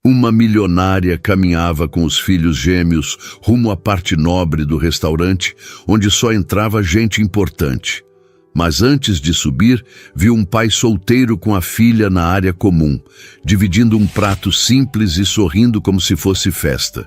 Uma milionária caminhava com os filhos gêmeos rumo à parte nobre do restaurante, onde só entrava gente importante. Mas antes de subir, viu um pai solteiro com a filha na área comum, dividindo um prato simples e sorrindo como se fosse festa.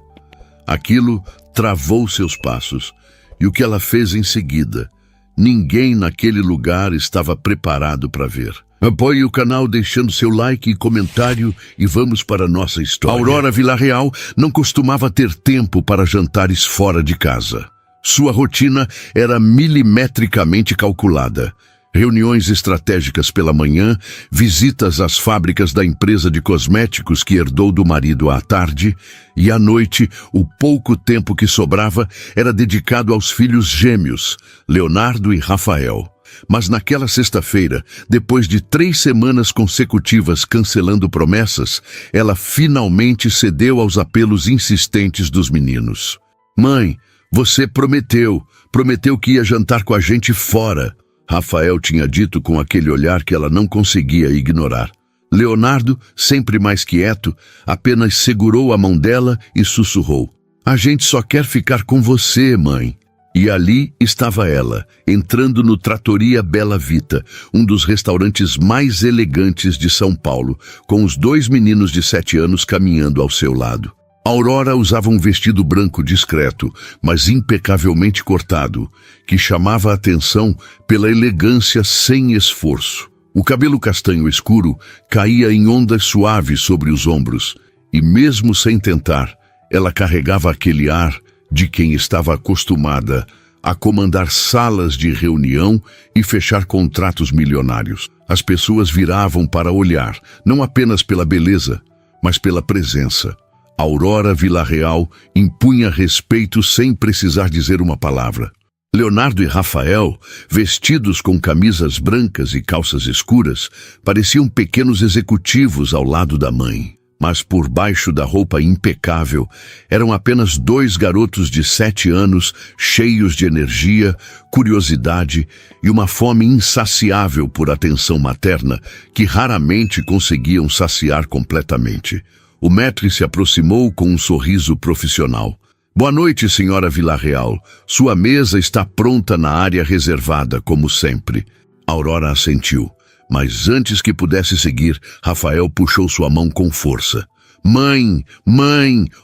Aquilo travou seus passos, e o que ela fez em seguida? Ninguém naquele lugar estava preparado para ver. Apoie o canal deixando seu like e comentário e vamos para a nossa história. Aurora Villarreal não costumava ter tempo para jantares fora de casa. Sua rotina era milimetricamente calculada. Reuniões estratégicas pela manhã, visitas às fábricas da empresa de cosméticos que herdou do marido à tarde, e à noite, o pouco tempo que sobrava era dedicado aos filhos gêmeos, Leonardo e Rafael. Mas naquela sexta-feira, depois de 3 semanas consecutivas cancelando promessas, ela finalmente cedeu aos apelos insistentes dos meninos. Mãe, você prometeu que ia jantar com a gente fora. Rafael tinha dito com aquele olhar que ela não conseguia ignorar. Leonardo, sempre mais quieto, apenas segurou a mão dela e sussurrou. A gente só quer ficar com você, mãe. E ali estava ela, entrando no Trattoria Bella Vita, um dos restaurantes mais elegantes de São Paulo, com os 2 meninos de 7 anos caminhando ao seu lado. Aurora usava um vestido branco discreto, mas impecavelmente cortado, que chamava a atenção pela elegância sem esforço. O cabelo castanho escuro caía em ondas suaves sobre os ombros, e mesmo sem tentar, ela carregava aquele ar de quem estava acostumada a comandar salas de reunião e fechar contratos milionários. As pessoas viravam para olhar, não apenas pela beleza, mas pela presença. Aurora Villarreal impunha respeito sem precisar dizer uma palavra. Leonardo e Rafael, vestidos com camisas brancas e calças escuras, pareciam pequenos executivos ao lado da mãe. Mas por baixo da roupa impecável, eram apenas 2 garotos de 7 anos, cheios de energia, curiosidade e uma fome insaciável por atenção materna que raramente conseguiam saciar completamente. O maître se aproximou com um sorriso profissional. Boa noite, senhora Villarreal. Sua mesa está pronta na área reservada, como sempre. Aurora assentiu. Mas antes que pudesse seguir, Rafael puxou sua mão com força. Mãe,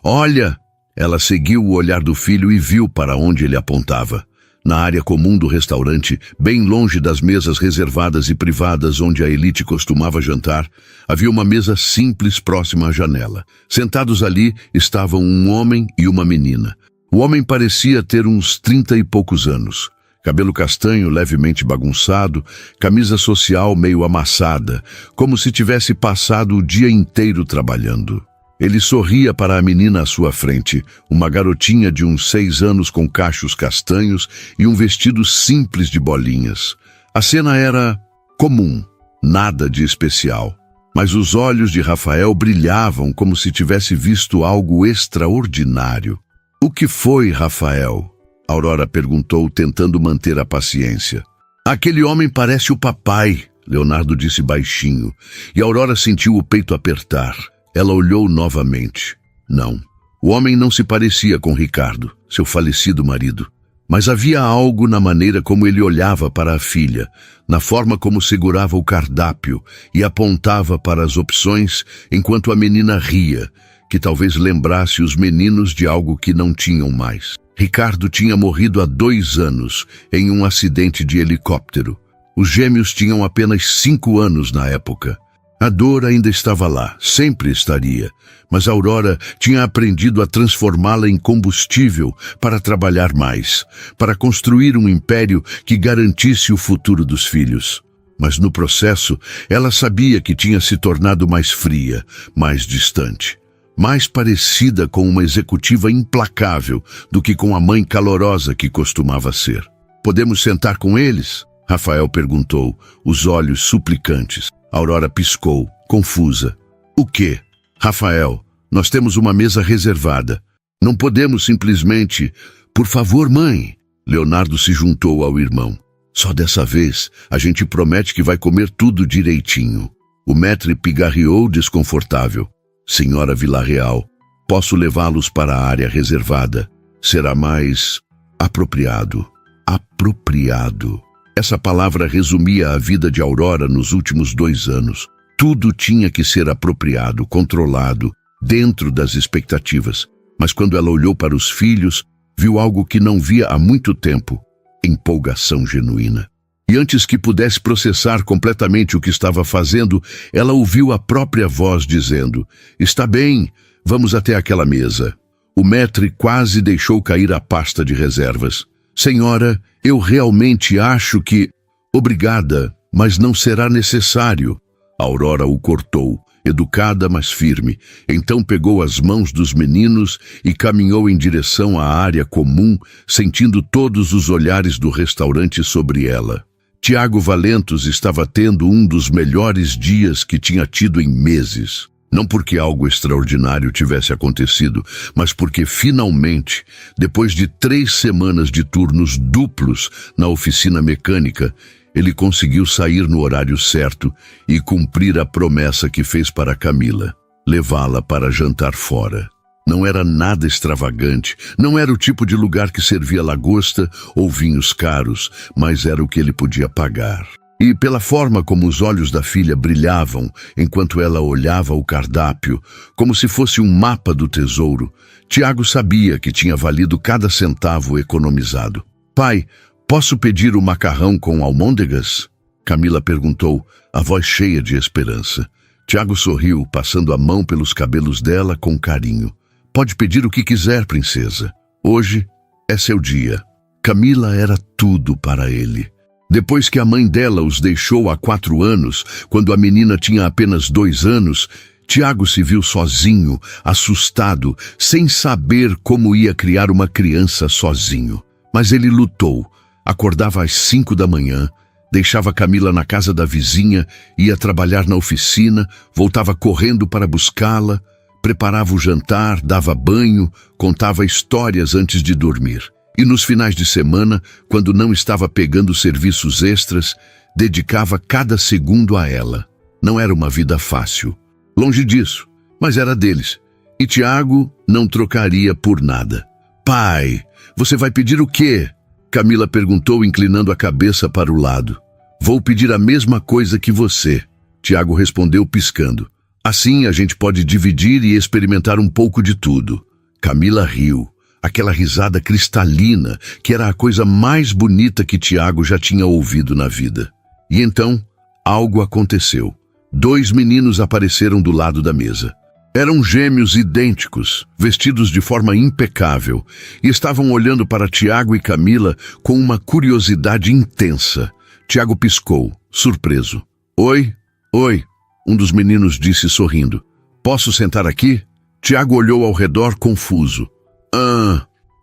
olha! Ela seguiu o olhar do filho e viu para onde ele apontava. Na área comum do restaurante, bem longe das mesas reservadas e privadas onde a elite costumava jantar, havia uma mesa simples próxima à janela. Sentados ali estavam um homem e uma menina. O homem parecia ter uns 30 e poucos anos. Cabelo castanho levemente bagunçado, camisa social meio amassada, como se tivesse passado o dia inteiro trabalhando. Ele sorria para a menina à sua frente, uma garotinha de uns 6 anos com cachos castanhos e um vestido simples de bolinhas. A cena era comum, nada de especial. Mas os olhos de Rafael brilhavam como se tivesse visto algo extraordinário. O que foi, Rafael? Aurora perguntou, tentando manter a paciência. Aquele homem parece o papai, Leonardo disse baixinho, e Aurora sentiu o peito apertar. Ela olhou novamente. Não, o homem não se parecia com Ricardo, seu falecido marido. Mas havia algo na maneira como ele olhava para a filha, na forma como segurava o cardápio e apontava para as opções enquanto a menina ria, que talvez lembrasse os meninos de algo que não tinham mais. Ricardo tinha morrido há 2 anos em um acidente de helicóptero. Os gêmeos tinham apenas 5 anos na época. A dor ainda estava lá, sempre estaria, mas Aurora tinha aprendido a transformá-la em combustível para trabalhar mais, para construir um império que garantisse o futuro dos filhos. Mas no processo, ela sabia que tinha se tornado mais fria, mais distante, mais parecida com uma executiva implacável do que com a mãe calorosa que costumava ser. Podemos sentar com eles? Rafael perguntou, os olhos suplicantes. Aurora piscou, confusa. O quê? Rafael, nós temos uma mesa reservada. Não podemos simplesmente... Por favor, mãe. Leonardo se juntou ao irmão. Só dessa vez, a gente promete que vai comer tudo direitinho. O maître pigarreou desconfortável. Senhora Villarreal, posso levá-los para a área reservada. Será mais apropriado. Apropriado. Essa palavra resumia a vida de Aurora nos últimos 2 anos. Tudo tinha que ser apropriado, controlado, dentro das expectativas. Mas quando ela olhou para os filhos, viu algo que não via há muito tempo: empolgação genuína. E antes que pudesse processar completamente o que estava fazendo, ela ouviu a própria voz dizendo: "Está bem, vamos até aquela mesa." O maître quase deixou cair a pasta de reservas. "Senhora, eu realmente acho que..." "Obrigada, mas não será necessário." Aurora o cortou, educada, mas firme. Então pegou as mãos dos meninos e caminhou em direção à área comum, sentindo todos os olhares do restaurante sobre ela. Tiago Valentos estava tendo um dos melhores dias que tinha tido em meses. Não porque algo extraordinário tivesse acontecido, mas porque finalmente, depois de 3 semanas de turnos duplos na oficina mecânica, ele conseguiu sair no horário certo e cumprir a promessa que fez para Camila: levá-la para jantar fora. Não era nada extravagante, não era o tipo de lugar que servia lagosta ou vinhos caros, mas era o que ele podia pagar. E pela forma como os olhos da filha brilhavam enquanto ela olhava o cardápio, como se fosse um mapa do tesouro, Tiago sabia que tinha valido cada centavo economizado. "Pai, posso pedir o macarrão com almôndegas?" Camila perguntou, a voz cheia de esperança. Tiago sorriu, passando a mão pelos cabelos dela com carinho. "Pode pedir o que quiser, princesa. Hoje é seu dia." Camila era tudo para ele. Depois que a mãe dela os deixou há 4 anos, quando a menina tinha apenas 2 anos, Tiago se viu sozinho, assustado, sem saber como ia criar uma criança sozinho. Mas ele lutou. Acordava às 5 da manhã, deixava Camila na casa da vizinha, ia trabalhar na oficina, voltava correndo para buscá-la, preparava o jantar, dava banho, contava histórias antes de dormir. E nos finais de semana, quando não estava pegando serviços extras, dedicava cada segundo a ela. Não era uma vida fácil. Longe disso, mas era deles. E Tiago não trocaria por nada. "Pai, você vai pedir o quê?" Camila perguntou, inclinando a cabeça para o lado. "Vou pedir a mesma coisa que você." Tiago respondeu, piscando. "Assim a gente pode dividir e experimentar um pouco de tudo." Camila riu. Aquela risada cristalina, que era a coisa mais bonita que Tiago já tinha ouvido na vida. E então, algo aconteceu. 2 meninos apareceram do lado da mesa. Eram gêmeos idênticos, vestidos de forma impecável, e estavam olhando para Tiago e Camila com uma curiosidade intensa. Tiago piscou, surpreso. "Oi, oi", um dos meninos disse sorrindo. "Posso sentar aqui?" Tiago olhou ao redor confuso.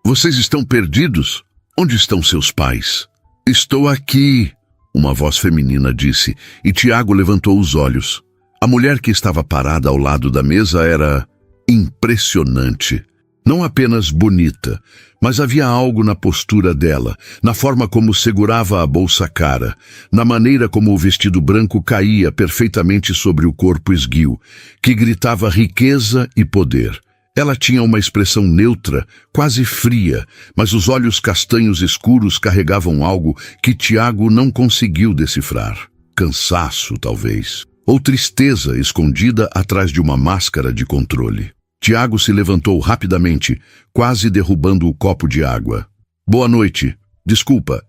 Vocês estão perdidos? Onde estão seus pais?" "Estou aqui", uma voz feminina disse, e Tiago levantou os olhos. A mulher que estava parada ao lado da mesa era impressionante. Não apenas bonita, mas havia algo na postura dela, na forma como segurava a bolsa cara, na maneira como o vestido branco caía perfeitamente sobre o corpo esguio, que gritava riqueza e poder. Ela tinha uma expressão neutra, quase fria, mas os olhos castanhos escuros carregavam algo que Tiago não conseguiu decifrar. Cansaço, talvez, ou tristeza escondida atrás de uma máscara de controle. Tiago se levantou rapidamente, quase derrubando o copo de água. "Boa noite. Desculpa,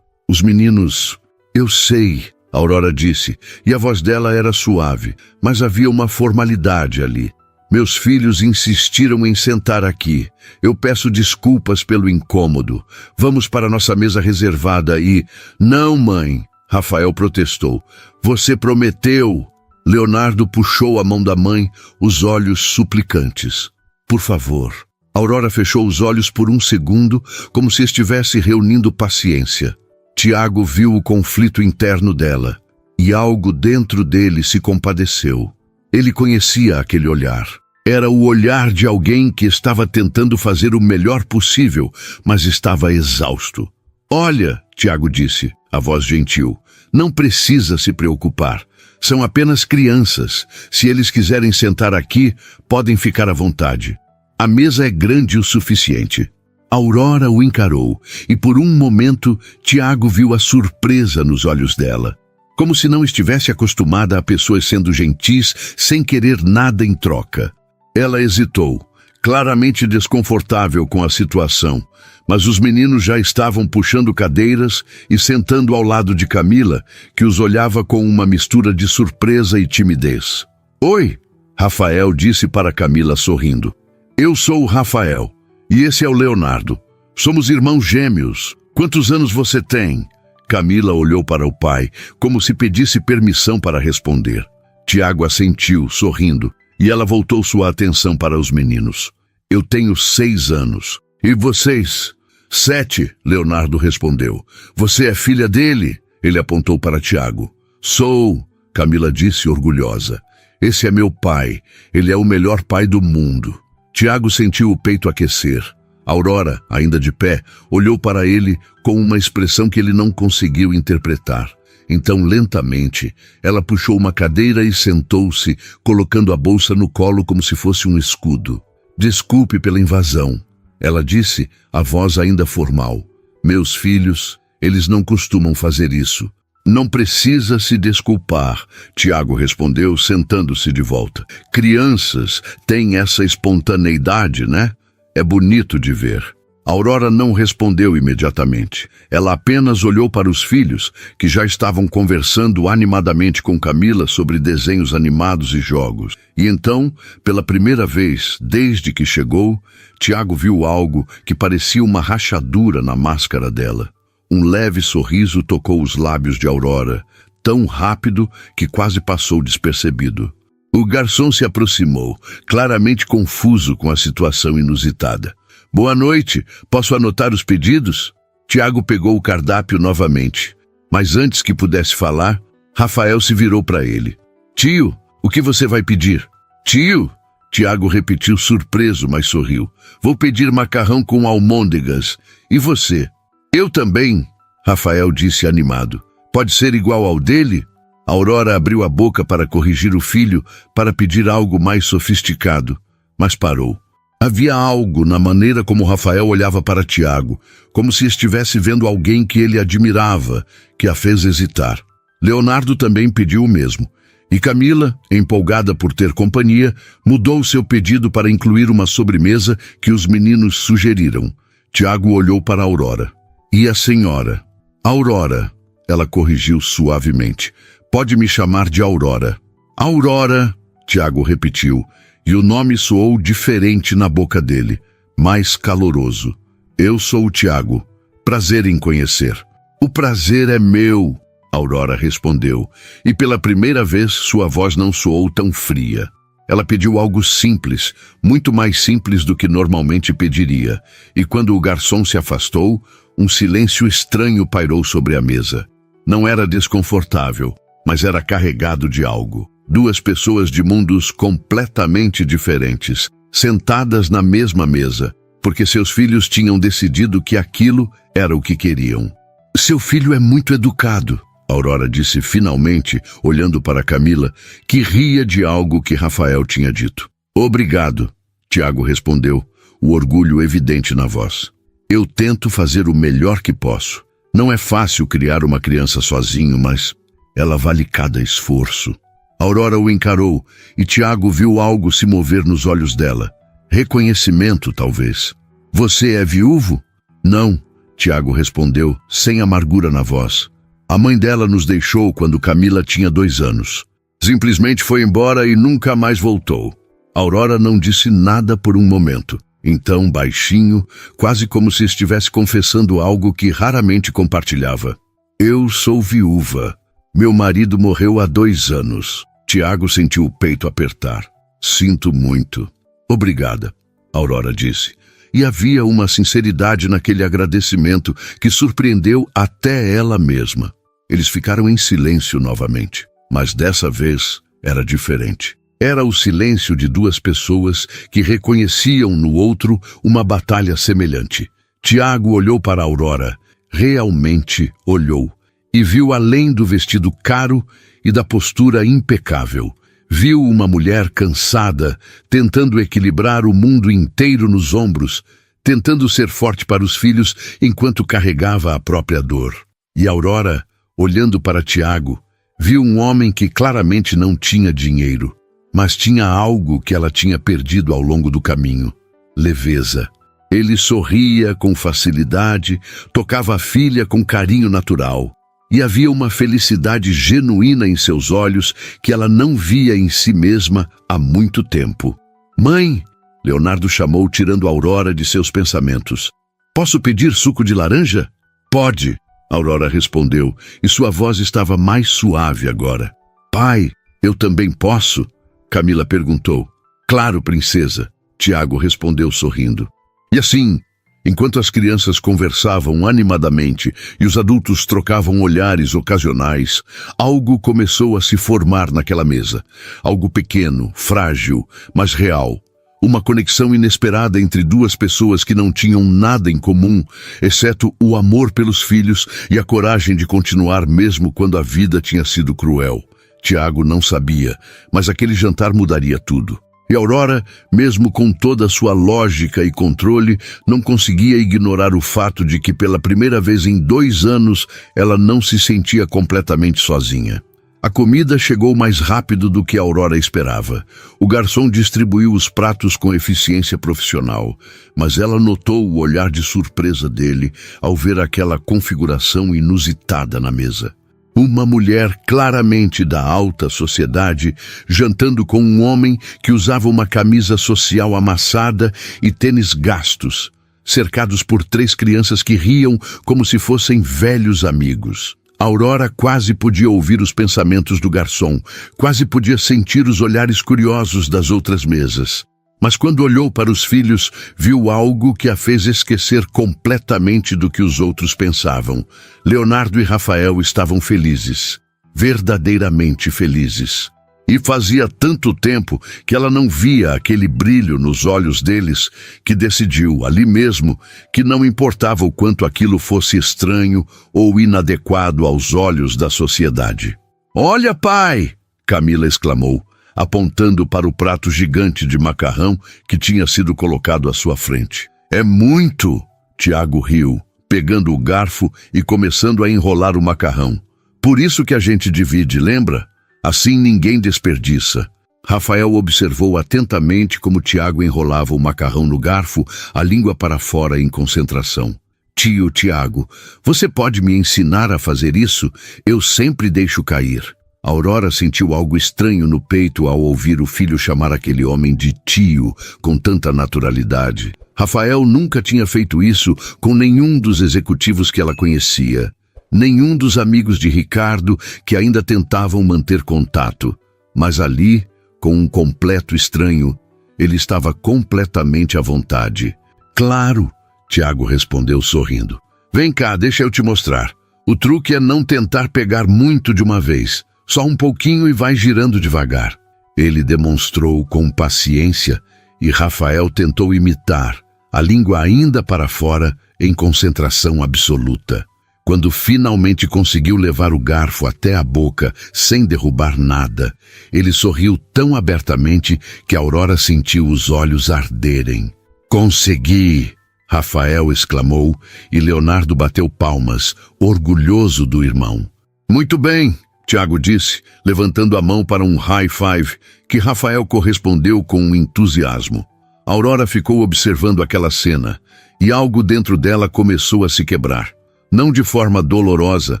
Os meninos..." "Eu sei", Aurora disse, e a voz dela era suave, mas havia uma formalidade ali. "Meus filhos insistiram em sentar aqui. Eu peço desculpas pelo incômodo. Vamos para nossa mesa reservada e..." "Não, mãe", Rafael protestou. "Você prometeu." Leonardo puxou a mão da mãe, os olhos suplicantes. "Por favor." Aurora fechou os olhos por um segundo, como se estivesse reunindo paciência. Tiago viu o conflito interno dela, e algo dentro dele se compadeceu. Ele conhecia aquele olhar. Era o olhar de alguém que estava tentando fazer o melhor possível, mas estava exausto. "Olha", Tiago disse, a voz gentil, "não precisa se preocupar. São apenas crianças. Se eles quiserem sentar aqui, podem ficar à vontade. A mesa é grande o suficiente. Aurora o encarou, e por um momento Tiago viu a surpresa nos olhos dela. Como se não estivesse acostumada a pessoas sendo gentis sem querer nada em troca. Ela hesitou, claramente desconfortável com a situação, mas os meninos já estavam puxando cadeiras e sentando ao lado de Camila, que os olhava com uma mistura de surpresa e timidez. "Oi", Rafael disse para Camila sorrindo. "Eu sou o Rafael, e esse é o Leonardo. Somos irmãos gêmeos. Quantos anos você tem?" Camila olhou para o pai, como se pedisse permissão para responder. Tiago assentiu, sorrindo, e ela voltou sua atenção para os meninos. "Eu tenho 6 anos. E vocês?" 7, Leonardo respondeu. "Você é filha dele?" Ele apontou para Tiago. "Sou", Camila disse orgulhosa. "Esse é meu pai. Ele é o melhor pai do mundo." Tiago sentiu o peito aquecer. Aurora, ainda de pé, olhou para ele com uma expressão que ele não conseguiu interpretar. Então, lentamente, ela puxou uma cadeira e sentou-se, colocando a bolsa no colo como se fosse um escudo. "Desculpe pela invasão", ela disse, a voz ainda formal. "Meus filhos, eles não costumam fazer isso." "Não precisa se desculpar", Tiago respondeu, sentando-se de volta. "Crianças têm essa espontaneidade, né? É bonito de ver." Aurora não respondeu imediatamente. Ela apenas olhou para os filhos, que já estavam conversando animadamente com Camila sobre desenhos animados e jogos. E então, pela primeira vez desde que chegou, Tiago viu algo que parecia uma rachadura na máscara dela. Um leve sorriso tocou os lábios de Aurora, tão rápido que quase passou despercebido. O garçom se aproximou, claramente confuso com a situação inusitada. "Boa noite, posso anotar os pedidos?" Tiago pegou o cardápio novamente, mas antes que pudesse falar, Rafael se virou para ele. "Tio, o que você vai pedir?" "Tio?" Tiago repetiu surpreso, mas sorriu. "Vou pedir macarrão com almôndegas. E você?" "Eu também", Rafael disse animado. "Pode ser igual ao dele?" Aurora abriu a boca para corrigir o filho, para pedir algo mais sofisticado, mas parou. Havia algo na maneira como Rafael olhava para Tiago, como se estivesse vendo alguém que ele admirava, que a fez hesitar. Leonardo também pediu o mesmo, e Camila, empolgada por ter companhia, mudou seu pedido para incluir uma sobremesa que os meninos sugeriram. Tiago olhou para Aurora. "E a senhora?" "Aurora", ela corrigiu suavemente. "Pode me chamar de Aurora." "Aurora", Tiago repetiu, e o nome soou diferente na boca dele, mais caloroso. "Eu sou o Tiago. Prazer em conhecer." "O prazer é meu", Aurora respondeu, e pela primeira vez sua voz não soou tão fria. Ela pediu algo simples, muito mais simples do que normalmente pediria, e quando o garçom se afastou, um silêncio estranho pairou sobre a mesa. Não era desconfortável, mas era carregado de algo. 2 pessoas de mundos completamente diferentes, sentadas na mesma mesa, porque seus filhos tinham decidido que aquilo era o que queriam. "Seu filho é muito educado", Aurora disse finalmente, olhando para Camila, que ria de algo que Rafael tinha dito. "Obrigado", Tiago respondeu, o orgulho evidente na voz. "Eu tento fazer o melhor que posso. Não é fácil criar uma criança sozinho, mas ela vale cada esforço." Aurora o encarou, e Tiago viu algo se mover nos olhos dela. Reconhecimento, talvez. "Você é viúvo?" "Não", Tiago respondeu, sem amargura na voz. "A mãe dela nos deixou quando Camila tinha 2 anos. Simplesmente foi embora e nunca mais voltou." Aurora não disse nada por um momento. Então, baixinho, quase como se estivesse confessando algo que raramente compartilhava. "Eu sou viúva. Meu marido morreu há 2 anos." Tiago sentiu o peito apertar. "Sinto muito." "Obrigada", Aurora disse. E havia uma sinceridade naquele agradecimento que surpreendeu até ela mesma. Eles ficaram em silêncio novamente, mas dessa vez era diferente. Era o silêncio de 2 pessoas que reconheciam no outro uma batalha semelhante. Tiago olhou para Aurora. Realmente olhou. e viu além do vestido caro e da postura impecável. Viu uma mulher cansada, tentando equilibrar o mundo inteiro nos ombros, tentando ser forte para os filhos enquanto carregava a própria dor. E Aurora, olhando para Tiago, viu um homem que claramente não tinha dinheiro, mas tinha algo que ela tinha perdido ao longo do caminho: leveza. Ele sorria com facilidade, tocava a filha com carinho natural, e havia uma felicidade genuína em seus olhos que ela não via em si mesma há muito tempo. «Mãe!» Leonardo chamou, tirando Aurora de seus pensamentos. «Posso pedir suco de laranja?» «Pode!» Aurora respondeu, e sua voz estava mais suave agora. «Pai, eu também posso?» Camila perguntou. «Claro, princesa!» Tiago respondeu sorrindo. E assim, enquanto as crianças conversavam animadamente e os adultos trocavam olhares ocasionais, algo começou a se formar naquela mesa. Algo pequeno, frágil, mas real. Uma conexão inesperada entre duas pessoas que não tinham nada em comum, exceto o amor pelos filhos e a coragem de continuar mesmo quando a vida tinha sido cruel. Tiago não sabia, mas aquele jantar mudaria tudo. E Aurora, mesmo com toda a sua lógica e controle, não conseguia ignorar o fato de que pela primeira vez em 2 anos ela não se sentia completamente sozinha. A comida chegou mais rápido do que Aurora esperava. O garçom distribuiu os pratos com eficiência profissional, mas ela notou o olhar de surpresa dele ao ver aquela configuração inusitada na mesa. Uma mulher claramente da alta sociedade, jantando com um homem que usava uma camisa social amassada e tênis gastos, cercados por 3 crianças que riam como se fossem velhos amigos. Aurora quase podia ouvir os pensamentos do garçom, quase podia sentir os olhares curiosos das outras mesas. Mas quando olhou para os filhos, viu algo que a fez esquecer completamente do que os outros pensavam. Leonardo e Rafael estavam felizes, verdadeiramente felizes. E fazia tanto tempo que ela não via aquele brilho nos olhos deles que decidiu, ali mesmo, que não importava o quanto aquilo fosse estranho ou inadequado aos olhos da sociedade. «Olha, pai!» Camila exclamou, apontando para o prato gigante de macarrão que tinha sido colocado à sua frente. «É muito!» Tiago riu, pegando o garfo e começando a enrolar o macarrão. «Por isso que a gente divide, lembra? Assim ninguém desperdiça». Rafael observou atentamente como Tiago enrolava o macarrão no garfo, a língua para fora em concentração. «Tio Tiago, você pode me ensinar a fazer isso? Eu sempre deixo cair». Aurora sentiu algo estranho no peito ao ouvir o filho chamar aquele homem de tio com tanta naturalidade. Rafael nunca tinha feito isso com nenhum dos executivos que ela conhecia, nenhum dos amigos de Ricardo que ainda tentavam manter contato. Mas ali, com um completo estranho, ele estava completamente à vontade. «Claro», Tiago respondeu sorrindo. «Vem cá, deixa eu te mostrar. O truque é não tentar pegar muito de uma vez. Só um pouquinho e vai girando devagar». Ele demonstrou com paciência e Rafael tentou imitar, a língua ainda para fora, em concentração absoluta. Quando finalmente conseguiu levar o garfo até a boca sem derrubar nada, ele sorriu tão abertamente que Aurora sentiu os olhos arderem. «Consegui!» Rafael exclamou e Leonardo bateu palmas, orgulhoso do irmão. «Muito bem!» Tiago disse, levantando a mão para um high five, que Rafael correspondeu com entusiasmo. Aurora ficou observando aquela cena, e algo dentro dela começou a se quebrar. Não de forma dolorosa,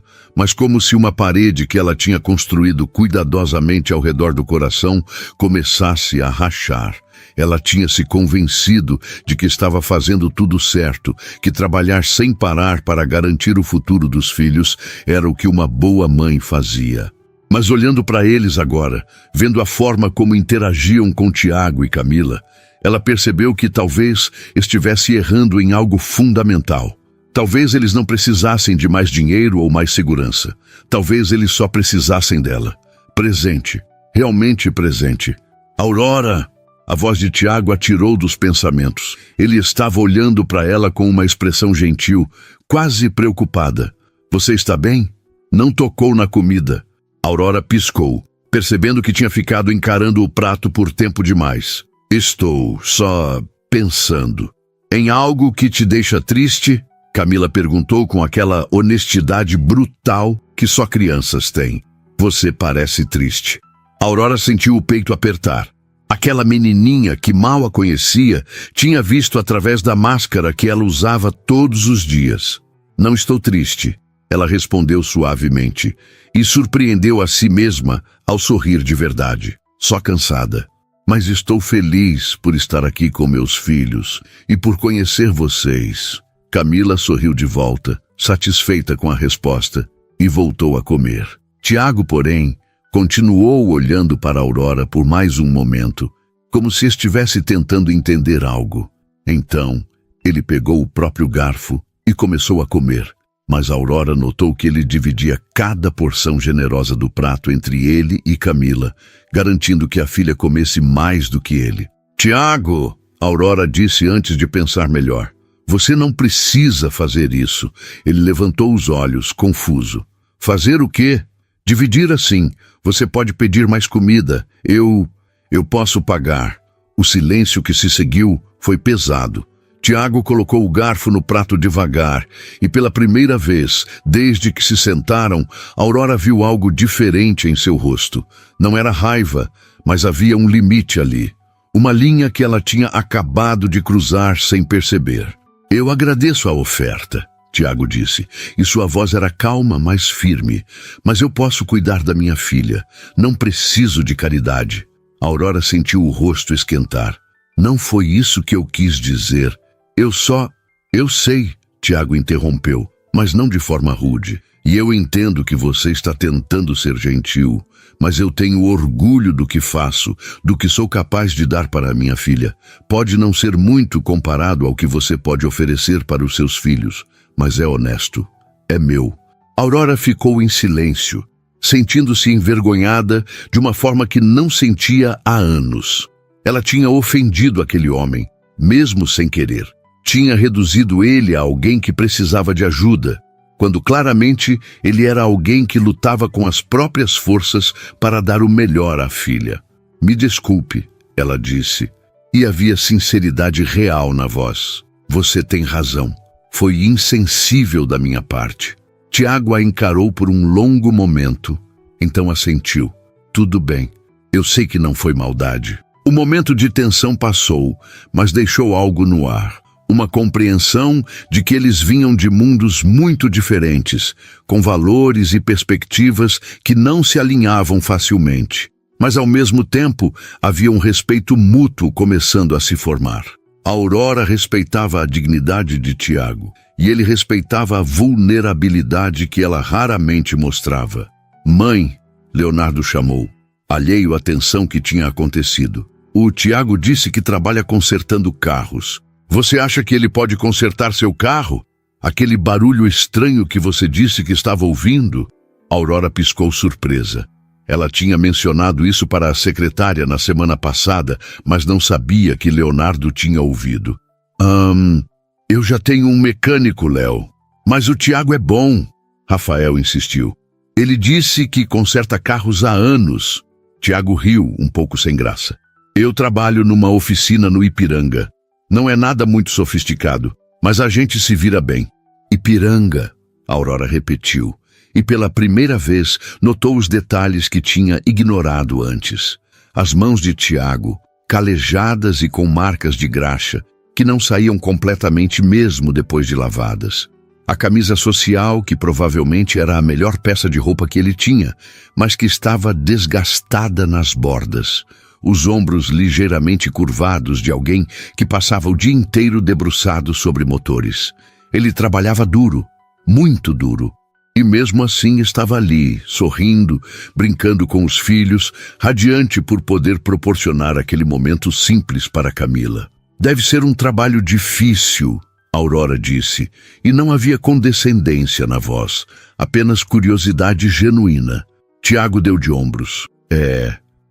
mas como se uma parede que ela tinha construído cuidadosamente ao redor do coração começasse a rachar. Ela tinha se convencido de que estava fazendo tudo certo, que trabalhar sem parar para garantir o futuro dos filhos era o que uma boa mãe fazia. Mas olhando para eles agora, vendo a forma como interagiam com Tiago e Camila, ela percebeu que talvez estivesse errando em algo fundamental. Talvez eles não precisassem de mais dinheiro ou mais segurança. Talvez eles só precisassem dela. Presente. Realmente presente. «Aurora!» A voz de Tiago a tirou dos pensamentos. Ele estava olhando para ela com uma expressão gentil, quase preocupada. «Você está bem?» Não tocou na comida. Aurora piscou, percebendo que tinha ficado encarando o prato por tempo demais. Estou só pensando. Em algo que te deixa triste? Camila perguntou com aquela honestidade brutal que só crianças têm. Você parece triste. Aurora sentiu o peito apertar. Aquela menininha que mal a conhecia tinha visto através da máscara que ela usava todos os dias. Não estou triste, ela respondeu suavemente, e surpreendeu a si mesma ao sorrir de verdade. Só cansada. Mas estou feliz por estar aqui com meus filhos e por conhecer vocês. Camila sorriu de volta, satisfeita com a resposta, e voltou a comer. Tiago, porém, continuou olhando para Aurora por mais um momento, como se estivesse tentando entender algo. Então, ele pegou o próprio garfo e começou a comer. Mas Aurora notou que ele dividia cada porção generosa do prato entre ele e Camila, garantindo que a filha comesse mais do que ele. Tiago, Aurora disse antes de pensar melhor. Você não precisa fazer isso. Ele levantou os olhos, confuso. Fazer o quê? Dividir assim. Você pode pedir mais comida. Eu posso pagar. O silêncio que se seguiu foi pesado. Tiago colocou o garfo no prato devagar, e pela primeira vez, desde que se sentaram, Aurora viu algo diferente em seu rosto. Não era raiva, mas havia um limite ali. Uma linha que ela tinha acabado de cruzar sem perceber. Eu agradeço a oferta, Tiago disse, e sua voz era calma, mas firme. Mas eu posso cuidar da minha filha. Não preciso de caridade. Aurora sentiu o rosto esquentar. Não foi isso que eu quis dizer. Eu sei, Tiago interrompeu, mas não de forma rude. E eu entendo que você está tentando ser gentil, mas eu tenho orgulho do que faço, do que sou capaz de dar para a minha filha. Pode não ser muito comparado ao que você pode oferecer para os seus filhos, mas é honesto. É meu. Aurora ficou em silêncio, sentindo-se envergonhada de uma forma que não sentia há anos. Ela tinha ofendido aquele homem, mesmo sem querer. Tinha reduzido ele a alguém que precisava de ajuda, quando claramente ele era alguém que lutava com as próprias forças para dar o melhor à filha. Me desculpe, ela disse, e havia sinceridade real na voz. Você tem razão. Foi insensível da minha parte. Tiago a encarou por um longo momento, então assentiu. Tudo bem, eu sei que não foi maldade. O momento de tensão passou, mas deixou algo no ar. Uma compreensão de que eles vinham de mundos muito diferentes, com valores e perspectivas que não se alinhavam facilmente. Mas, ao mesmo tempo, havia um respeito mútuo começando a se formar. A Aurora respeitava a dignidade de Tiago, e ele respeitava a vulnerabilidade que ela raramente mostrava. Mãe, Leonardo chamou, alheio à tensão que tinha acontecido. O Tiago disse que trabalha consertando carros. Você acha que ele pode consertar seu carro? Aquele barulho estranho que você disse que estava ouvindo? Aurora piscou surpresa. Ela tinha mencionado isso para a secretária na semana passada, mas não sabia que Leonardo tinha ouvido. Eu já tenho um mecânico, Léo. Mas o Tiago é bom, Rafael insistiu. Ele disse que conserta carros há anos. Tiago riu, um pouco sem graça. Eu trabalho numa oficina no Ipiranga. Não é nada muito sofisticado, mas a gente se vira bem. Ipiranga, Aurora repetiu, e pela primeira vez notou os detalhes que tinha ignorado antes. As mãos de Tiago, calejadas e com marcas de graxa, que não saíam completamente mesmo depois de lavadas. A camisa social, que provavelmente era a melhor peça de roupa que ele tinha, mas que estava desgastada nas bordas. Os ombros ligeiramente curvados de alguém que passava o dia inteiro debruçado sobre motores. Ele trabalhava duro, muito duro. E mesmo assim estava ali, sorrindo, brincando com os filhos, radiante por poder proporcionar aquele momento simples para Camila. Deve ser um trabalho difícil, Aurora disse, e não havia condescendência na voz, apenas curiosidade genuína. Tiago deu de ombros.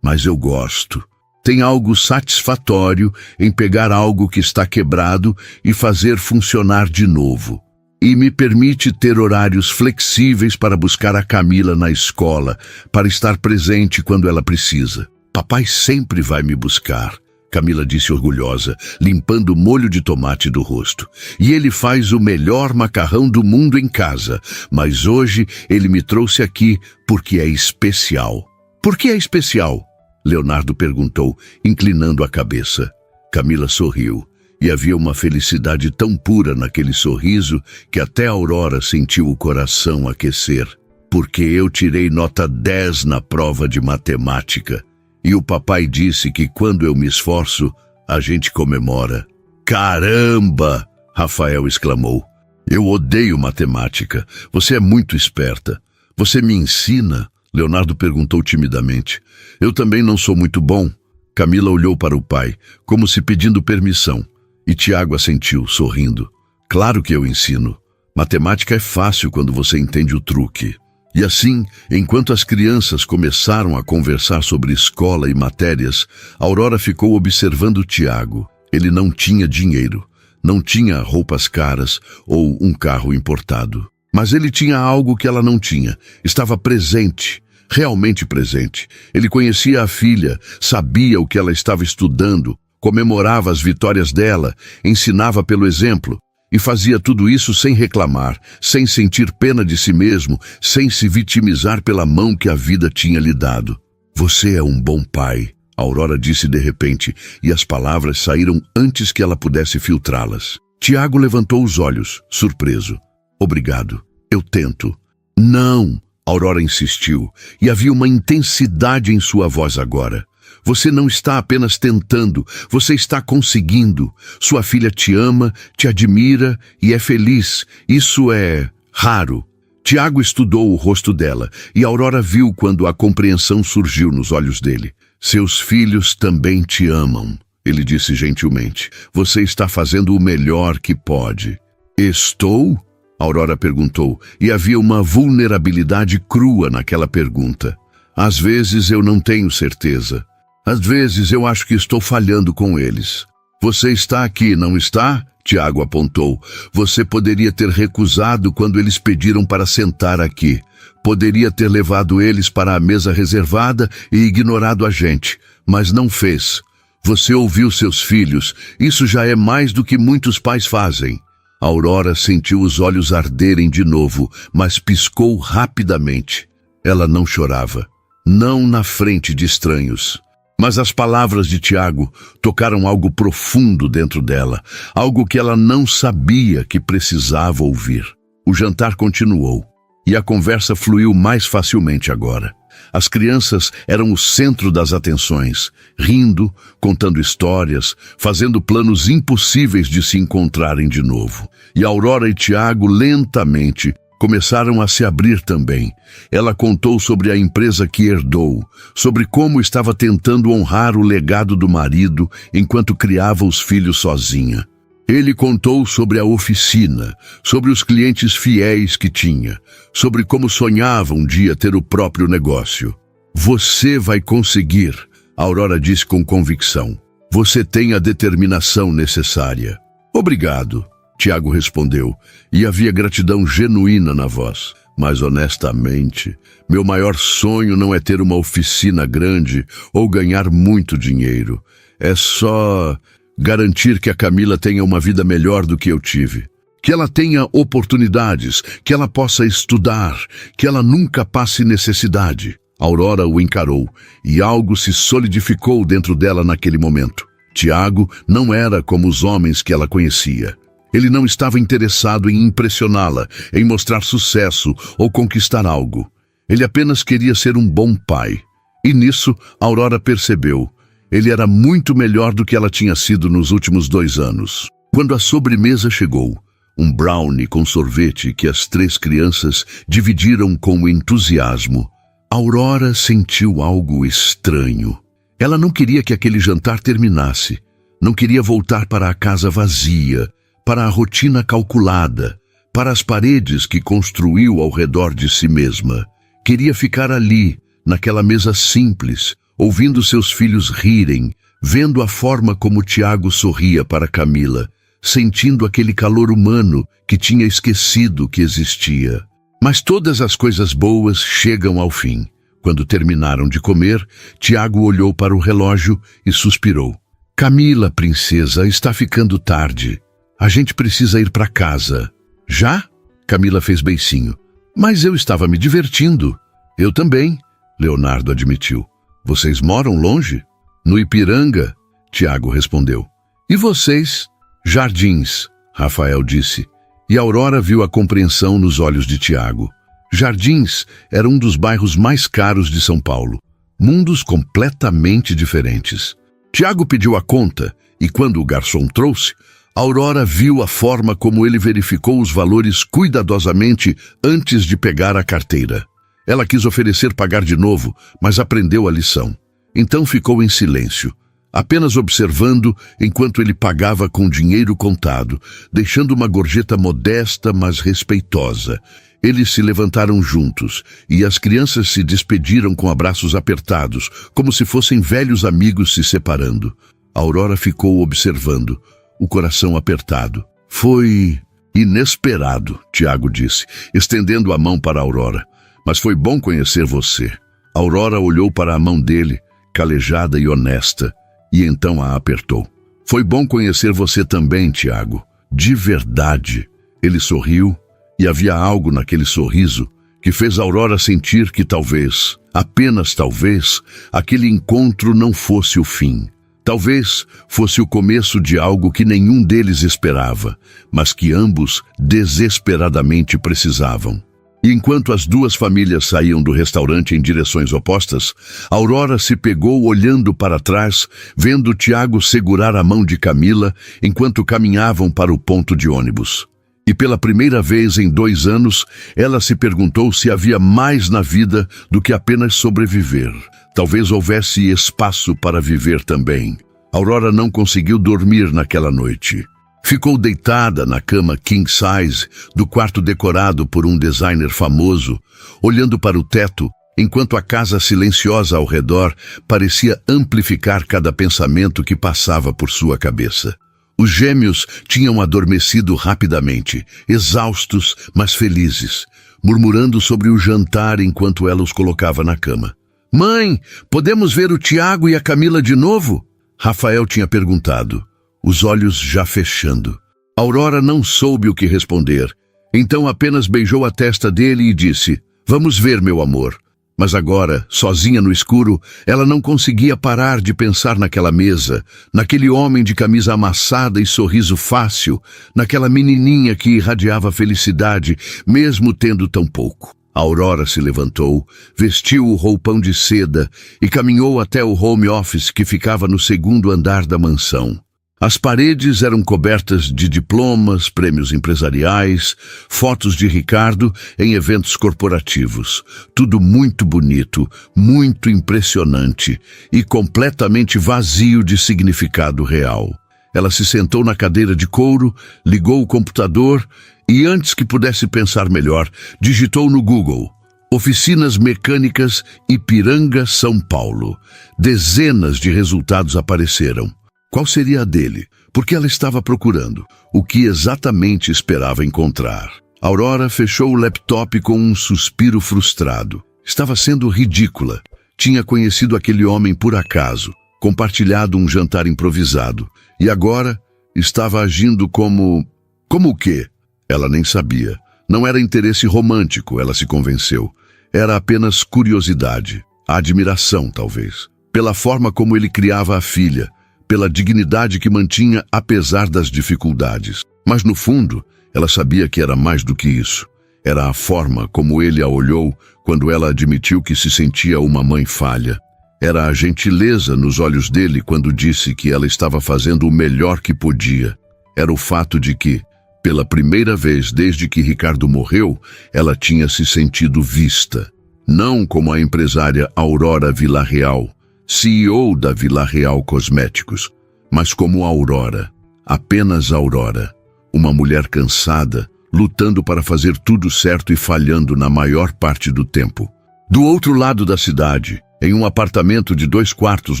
Mas eu gosto. Tem algo satisfatório em pegar algo que está quebrado e fazer funcionar de novo. E me permite ter horários flexíveis para buscar a Camila na escola, para estar presente quando ela precisa. Papai sempre vai me buscar, Camila disse orgulhosa, limpando o molho de tomate do rosto. E ele faz o melhor macarrão do mundo em casa, mas hoje ele me trouxe aqui porque é especial. Por que é especial? Leonardo perguntou, inclinando a cabeça. Camila sorriu. E havia uma felicidade tão pura naquele sorriso que até a Aurora sentiu o coração aquecer. Porque eu tirei nota 10 na prova de matemática. E o papai disse que quando eu me esforço, a gente comemora. Caramba! Rafael exclamou. Eu odeio matemática. Você é muito esperta. Você me ensina? Leonardo perguntou timidamente. Eu também não sou muito bom. Camila olhou para o pai, como se pedindo permissão. E Tiago assentiu, sorrindo. Claro que eu ensino. Matemática é fácil quando você entende o truque. E assim, enquanto as crianças começaram a conversar sobre escola e matérias, Aurora ficou observando Tiago. Ele não tinha dinheiro, não tinha roupas caras ou um carro importado. Mas ele tinha algo que ela não tinha. Estava presente. Realmente presente. Ele conhecia a filha, sabia o que ela estava estudando, comemorava as vitórias dela, ensinava pelo exemplo e fazia tudo isso sem reclamar, sem sentir pena de si mesmo, sem se vitimizar pela mão que a vida tinha lhe dado. Você é um bom pai, Aurora disse de repente, e as palavras saíram antes que ela pudesse filtrá-las. Tiago levantou os olhos, surpreso. Obrigado, eu tento. Não, Aurora insistiu, e havia uma intensidade em sua voz agora. Você não está apenas tentando, você está conseguindo. Sua filha te ama, te admira e é feliz. Isso é raro. Tiago estudou o rosto dela e Aurora viu quando a compreensão surgiu nos olhos dele. Seus filhos também te amam, ele disse gentilmente. Você está fazendo o melhor que pode. Estou? Aurora perguntou, e havia uma vulnerabilidade crua naquela pergunta. Às vezes eu não tenho certeza. Às vezes eu acho que estou falhando com eles. Você está aqui, não está? Tiago apontou. Você poderia ter recusado quando eles pediram para sentar aqui. Poderia ter levado eles para a mesa reservada e ignorado a gente, mas não fez. Você ouviu seus filhos. Isso já é mais do que muitos pais fazem. Aurora sentiu os olhos arderem de novo, mas piscou rapidamente. Ela não chorava. Não na frente de estranhos. Mas as palavras de Tiago tocaram algo profundo dentro dela, algo que ela não sabia que precisava ouvir. O jantar continuou, e a conversa fluiu mais facilmente agora. As crianças eram o centro das atenções, rindo, contando histórias, fazendo planos impossíveis de se encontrarem de novo. E Aurora e Tiago lentamente começaram a se abrir também. Ela contou sobre a empresa que herdou, sobre como estava tentando honrar o legado do marido enquanto criava os filhos sozinha. Ele contou sobre a oficina, sobre os clientes fiéis que tinha, sobre como sonhava um dia ter o próprio negócio. Você vai conseguir, Aurora disse com convicção. Você tem a determinação necessária. Obrigado. Tiago respondeu, e havia gratidão genuína na voz. Mas honestamente, meu maior sonho não é ter uma oficina grande ou ganhar muito dinheiro. É só garantir que a Camila tenha uma vida melhor do que eu tive. Que ela tenha oportunidades, que ela possa estudar, que ela nunca passe necessidade. Aurora o encarou, e algo se solidificou dentro dela naquele momento. Tiago não era como os homens que ela conhecia. Ele não estava interessado em impressioná-la, em mostrar sucesso ou conquistar algo. Ele apenas queria ser um bom pai. E nisso, Aurora percebeu. Ele era muito melhor do que ela tinha sido nos últimos 2 anos. Quando a sobremesa chegou, um brownie com sorvete que as 3 crianças dividiram com entusiasmo, Aurora sentiu algo estranho. Ela não queria que aquele jantar terminasse. Não queria voltar para a casa vazia, para a rotina calculada, para as paredes que construiu ao redor de si mesma. Queria ficar ali, naquela mesa simples, ouvindo seus filhos rirem, vendo a forma como Tiago sorria para Camila, sentindo aquele calor humano que tinha esquecido que existia. Mas todas as coisas boas chegam ao fim. Quando terminaram de comer, Tiago olhou para o relógio e suspirou. Camila, princesa, está ficando tarde. A gente precisa ir para casa. Já? Camila fez beicinho. Mas eu estava me divertindo. Eu também, Leonardo admitiu. Vocês moram longe? No Ipiranga, Tiago respondeu. E vocês? Jardins, Rafael disse. E Aurora viu a compreensão nos olhos de Tiago. Jardins era um dos bairros mais caros de São Paulo. Mundos completamente diferentes. Tiago pediu a conta e quando o garçom trouxe, Aurora viu a forma como ele verificou os valores cuidadosamente antes de pegar a carteira. Ela quis oferecer pagar de novo, mas aprendeu a lição. Então ficou em silêncio, apenas observando enquanto ele pagava com dinheiro contado, deixando uma gorjeta modesta, mas respeitosa. Eles se levantaram juntos e as crianças se despediram com abraços apertados, como se fossem velhos amigos se separando. Aurora ficou observando, o coração apertado. Foi inesperado, Tiago disse, estendendo a mão para Aurora. Mas foi bom conhecer você. Aurora olhou para a mão dele, calejada e honesta, e então a apertou. Foi bom conhecer você também, Tiago. De verdade. Ele sorriu, e havia algo naquele sorriso que fez Aurora sentir que talvez, apenas talvez, aquele encontro não fosse o fim. Talvez fosse o começo de algo que nenhum deles esperava, mas que ambos desesperadamente precisavam. E enquanto as duas famílias saíam do restaurante em direções opostas, Aurora se pegou olhando para trás, vendo Tiago segurar a mão de Camila enquanto caminhavam para o ponto de ônibus. E pela primeira vez em 2 anos, ela se perguntou se havia mais na vida do que apenas sobreviver. Talvez houvesse espaço para viver também. Aurora não conseguiu dormir naquela noite. Ficou deitada na cama king size do quarto decorado por um designer famoso, olhando para o teto, enquanto a casa silenciosa ao redor parecia amplificar cada pensamento que passava por sua cabeça. Os gêmeos tinham adormecido rapidamente, exaustos, mas felizes, murmurando sobre o jantar enquanto ela os colocava na cama. Mãe, podemos ver o Tiago e a Camila de novo? Rafael tinha perguntado, os olhos já fechando. Aurora não soube o que responder, então apenas beijou a testa dele e disse, vamos ver, meu amor. Mas agora, sozinha no escuro, ela não conseguia parar de pensar naquela mesa, naquele homem de camisa amassada e sorriso fácil, naquela menininha que irradiava felicidade, mesmo tendo tão pouco. Aurora se levantou, vestiu o roupão de seda e caminhou até o home office que ficava no 2º andar da mansão. As paredes eram cobertas de diplomas, prêmios empresariais, fotos de Ricardo em eventos corporativos. Tudo muito bonito, muito impressionante e completamente vazio de significado real. Ela se sentou na cadeira de couro, ligou o computador e, antes que pudesse pensar melhor, digitou no Google Oficinas Mecânicas Ipiranga, São Paulo. Dezenas de resultados apareceram. Qual seria a dele? Porque ela estava procurando. O que exatamente esperava encontrar? Aurora fechou o laptop com um suspiro frustrado. Estava sendo ridícula. Tinha conhecido aquele homem por acaso, compartilhado um jantar improvisado. E agora estava agindo como... Como o quê? Ela nem sabia. Não era interesse romântico, ela se convenceu. Era apenas curiosidade. Admiração, talvez. Pela forma como ele criava a filha. Pela dignidade que mantinha apesar das dificuldades. Mas no fundo, ela sabia que era mais do que isso. Era a forma como ele a olhou quando ela admitiu que se sentia uma mãe falha. Era a gentileza nos olhos dele quando disse que ela estava fazendo o melhor que podia. Era o fato de que, pela primeira vez desde que Ricardo morreu, ela tinha se sentido vista. Não como a empresária Aurora Villarreal, CEO da Villarreal Cosméticos, mas como Aurora, apenas Aurora, uma mulher cansada, lutando para fazer tudo certo e falhando na maior parte do tempo. Do outro lado da cidade, em um apartamento de 2 quartos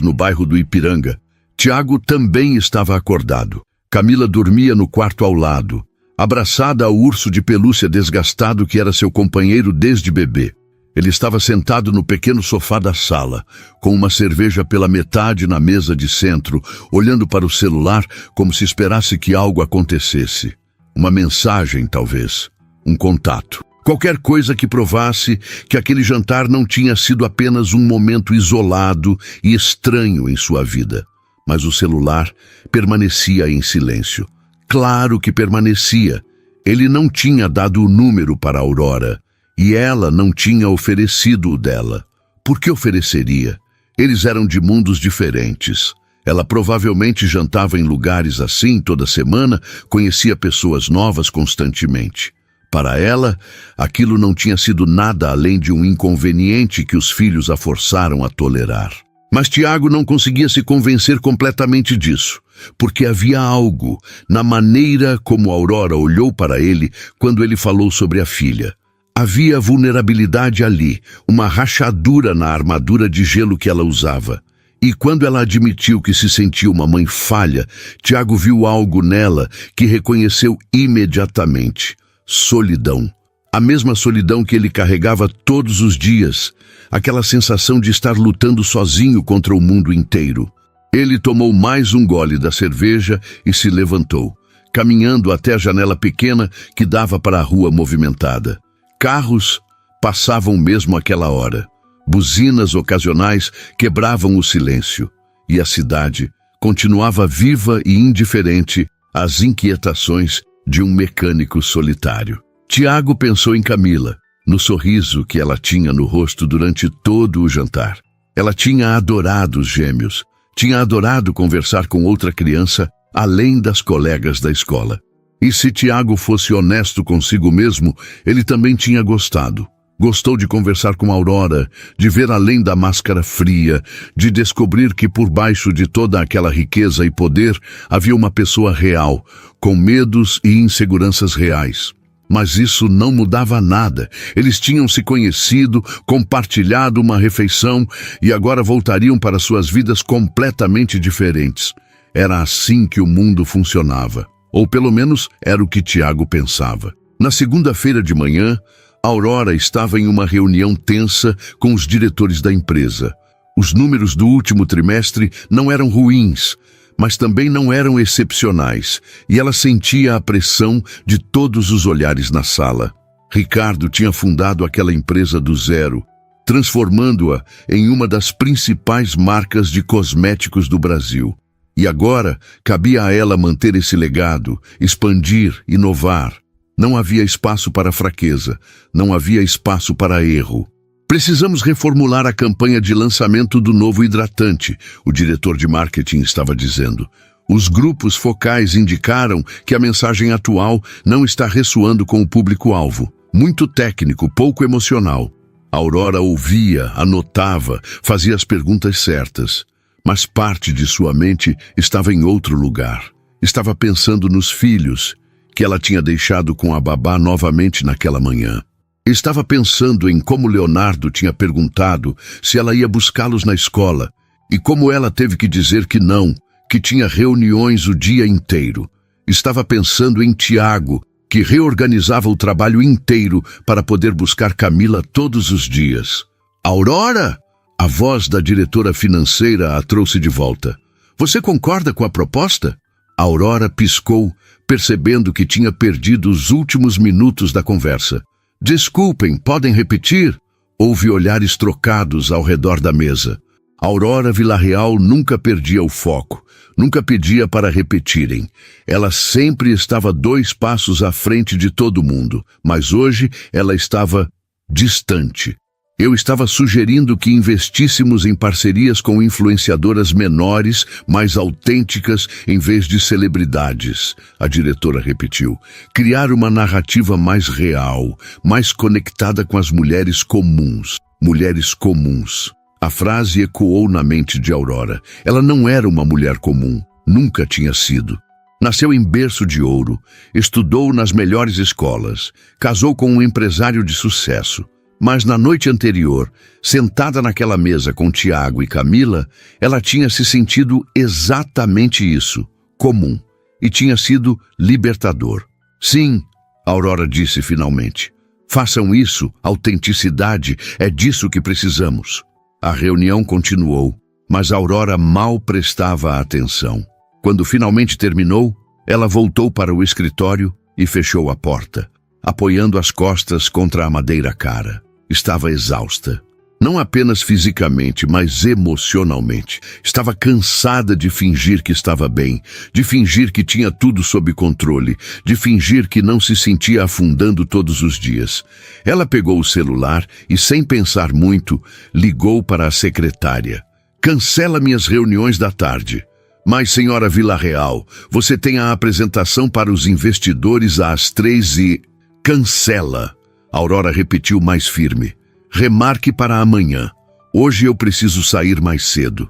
no bairro do Ipiranga, Tiago também estava acordado. Camila dormia no quarto ao lado, abraçada ao urso de pelúcia desgastado que era seu companheiro desde bebê. Ele estava sentado no pequeno sofá da sala, com uma cerveja pela metade na mesa de centro, olhando para o celular como se esperasse que algo acontecesse. Uma mensagem, talvez. Um contato. Qualquer coisa que provasse que aquele jantar não tinha sido apenas um momento isolado e estranho em sua vida. Mas o celular permanecia em silêncio. Claro que permanecia. Ele não tinha dado o número para Aurora. E ela não tinha oferecido o dela. Por que ofereceria? Eles eram de mundos diferentes. Ela provavelmente jantava em lugares assim toda semana, conhecia pessoas novas constantemente. Para ela, aquilo não tinha sido nada além de um inconveniente que os filhos a forçaram a tolerar. Mas Tiago não conseguia se convencer completamente disso, porque havia algo na maneira como Aurora olhou para ele quando ele falou sobre a filha. Havia vulnerabilidade ali, uma rachadura na armadura de gelo que ela usava. E quando ela admitiu que se sentia uma mãe falha, Tiago viu algo nela que reconheceu imediatamente. Solidão. A mesma solidão que ele carregava todos os dias. Aquela sensação de estar lutando sozinho contra o mundo inteiro. Ele tomou mais um gole da cerveja e se levantou, caminhando até a janela pequena que dava para a rua movimentada. Carros passavam mesmo àquela hora. Buzinas ocasionais quebravam o silêncio. E a cidade continuava viva e indiferente às inquietações de um mecânico solitário. Tiago pensou em Camila, no sorriso que ela tinha no rosto durante todo o jantar. Ela tinha adorado os gêmeos. Tinha adorado conversar com outra criança, além das colegas da escola. E se Tiago fosse honesto consigo mesmo, ele também tinha gostado. Gostou de conversar com Aurora, de ver além da máscara fria, de descobrir que por baixo de toda aquela riqueza e poder havia uma pessoa real, com medos e inseguranças reais. Mas isso não mudava nada. Eles tinham se conhecido, compartilhado uma refeição e agora voltariam para suas vidas completamente diferentes. Era assim que o mundo funcionava. Ou pelo menos era o que Tiago pensava. Na segunda-feira de manhã, Aurora estava em uma reunião tensa com os diretores da empresa. Os números do último trimestre não eram ruins, mas também não eram excepcionais, e ela sentia a pressão de todos os olhares na sala. Ricardo tinha fundado aquela empresa do zero, transformando-a em uma das principais marcas de cosméticos do Brasil. E agora cabia a ela manter esse legado, expandir, inovar. Não havia espaço para fraqueza, não havia espaço para erro. Precisamos reformular a campanha de lançamento do novo hidratante, o diretor de marketing estava dizendo. Os grupos focais indicaram que a mensagem atual não está ressoando com o público-alvo. Muito técnico, pouco emocional. A Aurora ouvia, anotava, fazia as perguntas certas. Mas parte de sua mente estava em outro lugar. Estava pensando nos filhos, que ela tinha deixado com a babá novamente naquela manhã. Estava pensando em como Leonardo tinha perguntado se ela ia buscá-los na escola, e como ela teve que dizer que não, que tinha reuniões o dia inteiro. Estava pensando em Tiago, que reorganizava o trabalho inteiro para poder buscar Camila todos os dias. Aurora! A voz da diretora financeira a trouxe de volta. Você concorda com a proposta? A Aurora piscou, percebendo que tinha perdido os últimos minutos da conversa. Desculpem, podem repetir? Houve olhares trocados ao redor da mesa. Aurora Villarreal nunca perdia o foco, nunca pedia para repetirem. Ela sempre estava 2 passos à frente de todo mundo, mas hoje ela estava distante. Eu estava sugerindo que investíssemos em parcerias com influenciadoras menores, mais autênticas, em vez de celebridades, a diretora repetiu. Criar uma narrativa mais real, mais conectada com as mulheres comuns. Mulheres comuns. A frase ecoou na mente de Aurora. Ela não era uma mulher comum. Nunca tinha sido. Nasceu em berço de ouro, estudou nas melhores escolas, casou com um empresário de sucesso. Mas na noite anterior, sentada naquela mesa com Tiago e Camila, ela tinha se sentido exatamente isso, comum. e tinha sido libertador. Sim, Aurora disse finalmente. Façam isso, autenticidade, é disso que precisamos. A reunião continuou, mas Aurora mal prestava atenção. Quando finalmente terminou, ela voltou para o escritório e fechou a porta, apoiando as costas contra a madeira cara. Estava exausta. Não apenas fisicamente, mas emocionalmente. Estava cansada de fingir que estava bem, de fingir que tinha tudo sob controle, de fingir que não se sentia afundando todos os dias. Ela pegou o celular e, sem pensar muito, ligou para a secretária. Cancela minhas reuniões da tarde. Mas, senhora Villarreal, você tem a apresentação para os investidores às 3 e... Cancela. Aurora repetiu mais firme. Remarque para amanhã. Hoje eu preciso sair mais cedo.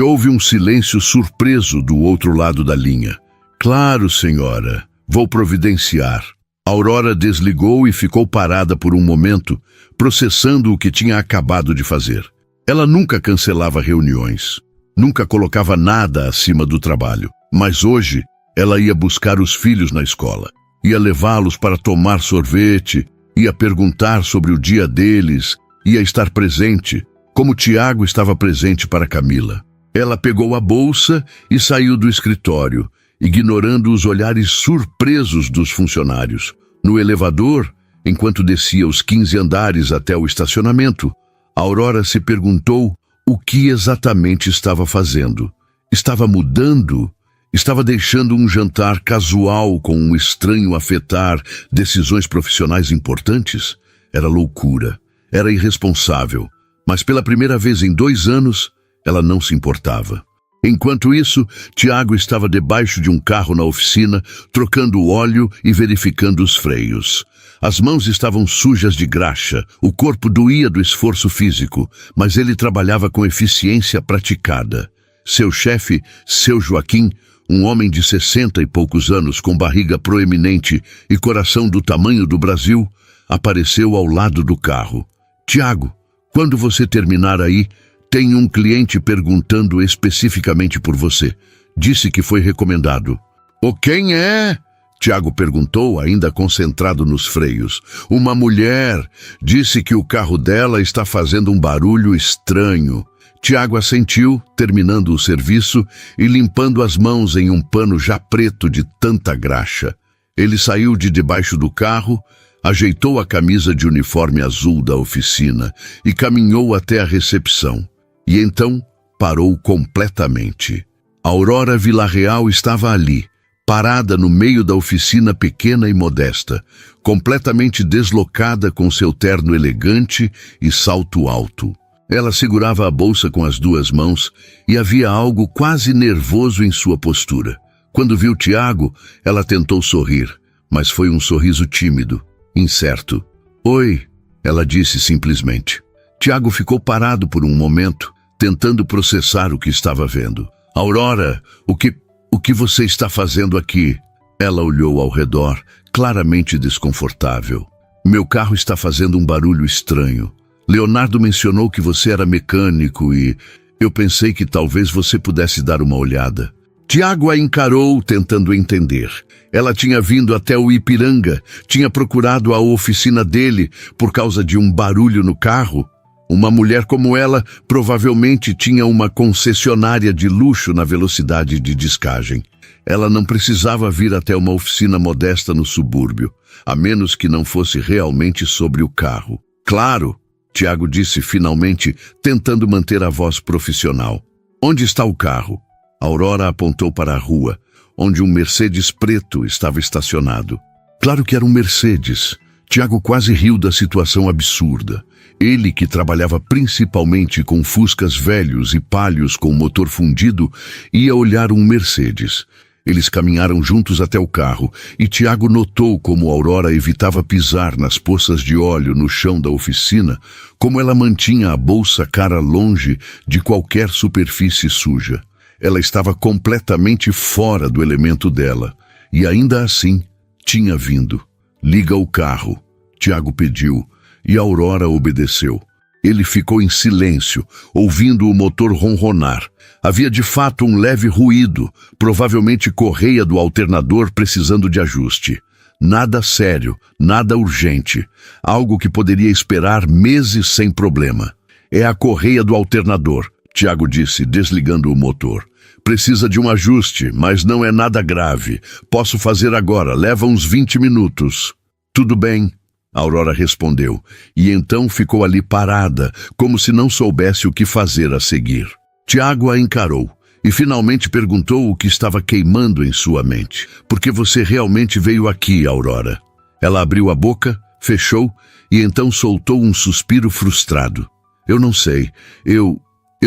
Houve um silêncio surpreso do outro lado da linha. Claro, senhora. Vou providenciar. Aurora desligou e ficou parada por um momento, processando o que tinha acabado de fazer. Ela nunca cancelava reuniões. Nunca colocava nada acima do trabalho. Mas hoje, ela ia buscar os filhos na escola. Ia levá-los para tomar sorvete, ia perguntar sobre o dia deles, ia estar presente, como Tiago estava presente para Camila. Ela pegou a bolsa e saiu do escritório, ignorando os olhares surpresos dos funcionários. No elevador, enquanto descia os 15 andares até o estacionamento, Aurora se perguntou o que exatamente estava fazendo. Estava mudando? Estava deixando um jantar casual com um estranho afetar decisões profissionais importantes? Era loucura, era irresponsável, mas pela primeira vez em 2 anos, ela não se importava. Enquanto isso, Tiago estava debaixo de um carro na oficina, trocando o óleo e verificando os freios. As mãos estavam sujas de graxa, o corpo doía do esforço físico, mas ele trabalhava com eficiência praticada. Seu chefe, seu Joaquim, um homem de 60 e poucos anos com barriga proeminente e coração do tamanho do Brasil, apareceu ao lado do carro. Tiago, quando você terminar aí, tem um cliente perguntando especificamente por você. Disse que foi recomendado. O quem é? Tiago perguntou, ainda concentrado nos freios. Uma mulher. Disse que o carro dela está fazendo um barulho estranho. Tiago assentiu, terminando o serviço e limpando as mãos em um pano já preto de tanta graxa. Ele saiu de debaixo do carro, ajeitou a camisa de uniforme azul da oficina e caminhou até a recepção. E então parou completamente. Aurora Villarreal estava ali, parada no meio da oficina pequena e modesta, completamente deslocada com seu terno elegante e salto alto. Ela segurava a bolsa com as 2 mãos e havia algo quase nervoso em sua postura. Quando viu Tiago, ela tentou sorrir, mas foi um sorriso tímido, incerto. Oi, ela disse simplesmente. Tiago ficou parado por um momento, tentando processar o que estava vendo. Aurora, o que você está fazendo aqui? Ela olhou ao redor, claramente desconfortável. Meu carro está fazendo um barulho estranho. Leonardo mencionou que você era mecânico e eu pensei que talvez você pudesse dar uma olhada. Tiago a encarou, tentando entender. Ela tinha vindo até o Ipiranga, tinha procurado a oficina dele por causa de um barulho no carro. Uma mulher como ela provavelmente tinha uma concessionária de luxo na velocidade de descagem. Ela não precisava vir até uma oficina modesta no subúrbio, a menos que não fosse realmente sobre o carro. Claro, Tiago disse finalmente, tentando manter a voz profissional. Onde está o carro? Aurora apontou para a rua, onde um Mercedes preto estava estacionado. Claro que era um Mercedes. Tiago quase riu da situação absurda. Ele, que trabalhava principalmente com Fuscas velhos e Palhos com motor fundido, ia olhar um Mercedes. Eles caminharam juntos até o carro e Tiago notou como Aurora evitava pisar nas poças de óleo no chão da oficina, como ela mantinha a bolsa cara longe de qualquer superfície suja. Ela estava completamente fora do elemento dela e ainda assim tinha vindo. Liga o carro, Tiago pediu, e Aurora obedeceu. Ele ficou em silêncio, ouvindo o motor ronronar. Havia de fato um leve ruído, provavelmente correia do alternador precisando de ajuste. Nada sério, nada urgente. Algo que poderia esperar meses sem problema. É a correia do alternador, Tiago disse, desligando o motor. Precisa de um ajuste, mas não é nada grave. Posso fazer agora, leva uns 20 minutos. Tudo bem, Aurora respondeu, e então ficou ali parada, como se não soubesse o que fazer a seguir. Tiago a encarou e finalmente perguntou o que estava queimando em sua mente. Por que você realmente veio aqui, Aurora? Ela abriu a boca, fechou e então soltou um suspiro frustrado. Eu não sei, eu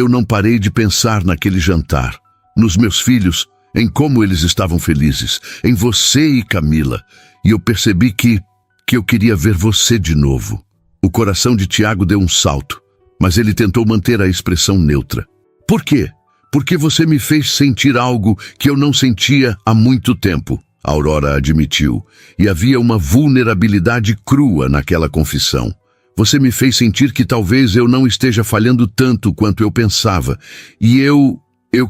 não parei de pensar naquele jantar, nos meus filhos, em como eles estavam felizes, em você e Camila, e eu percebi que eu queria ver você de novo. O coração de Tiago deu um salto, mas ele tentou manter a expressão neutra. Por quê? Porque você me fez sentir algo que eu não sentia há muito tempo, Aurora admitiu, e havia uma vulnerabilidade crua naquela confissão. Você me fez sentir que talvez eu não esteja falhando tanto quanto eu pensava, e eu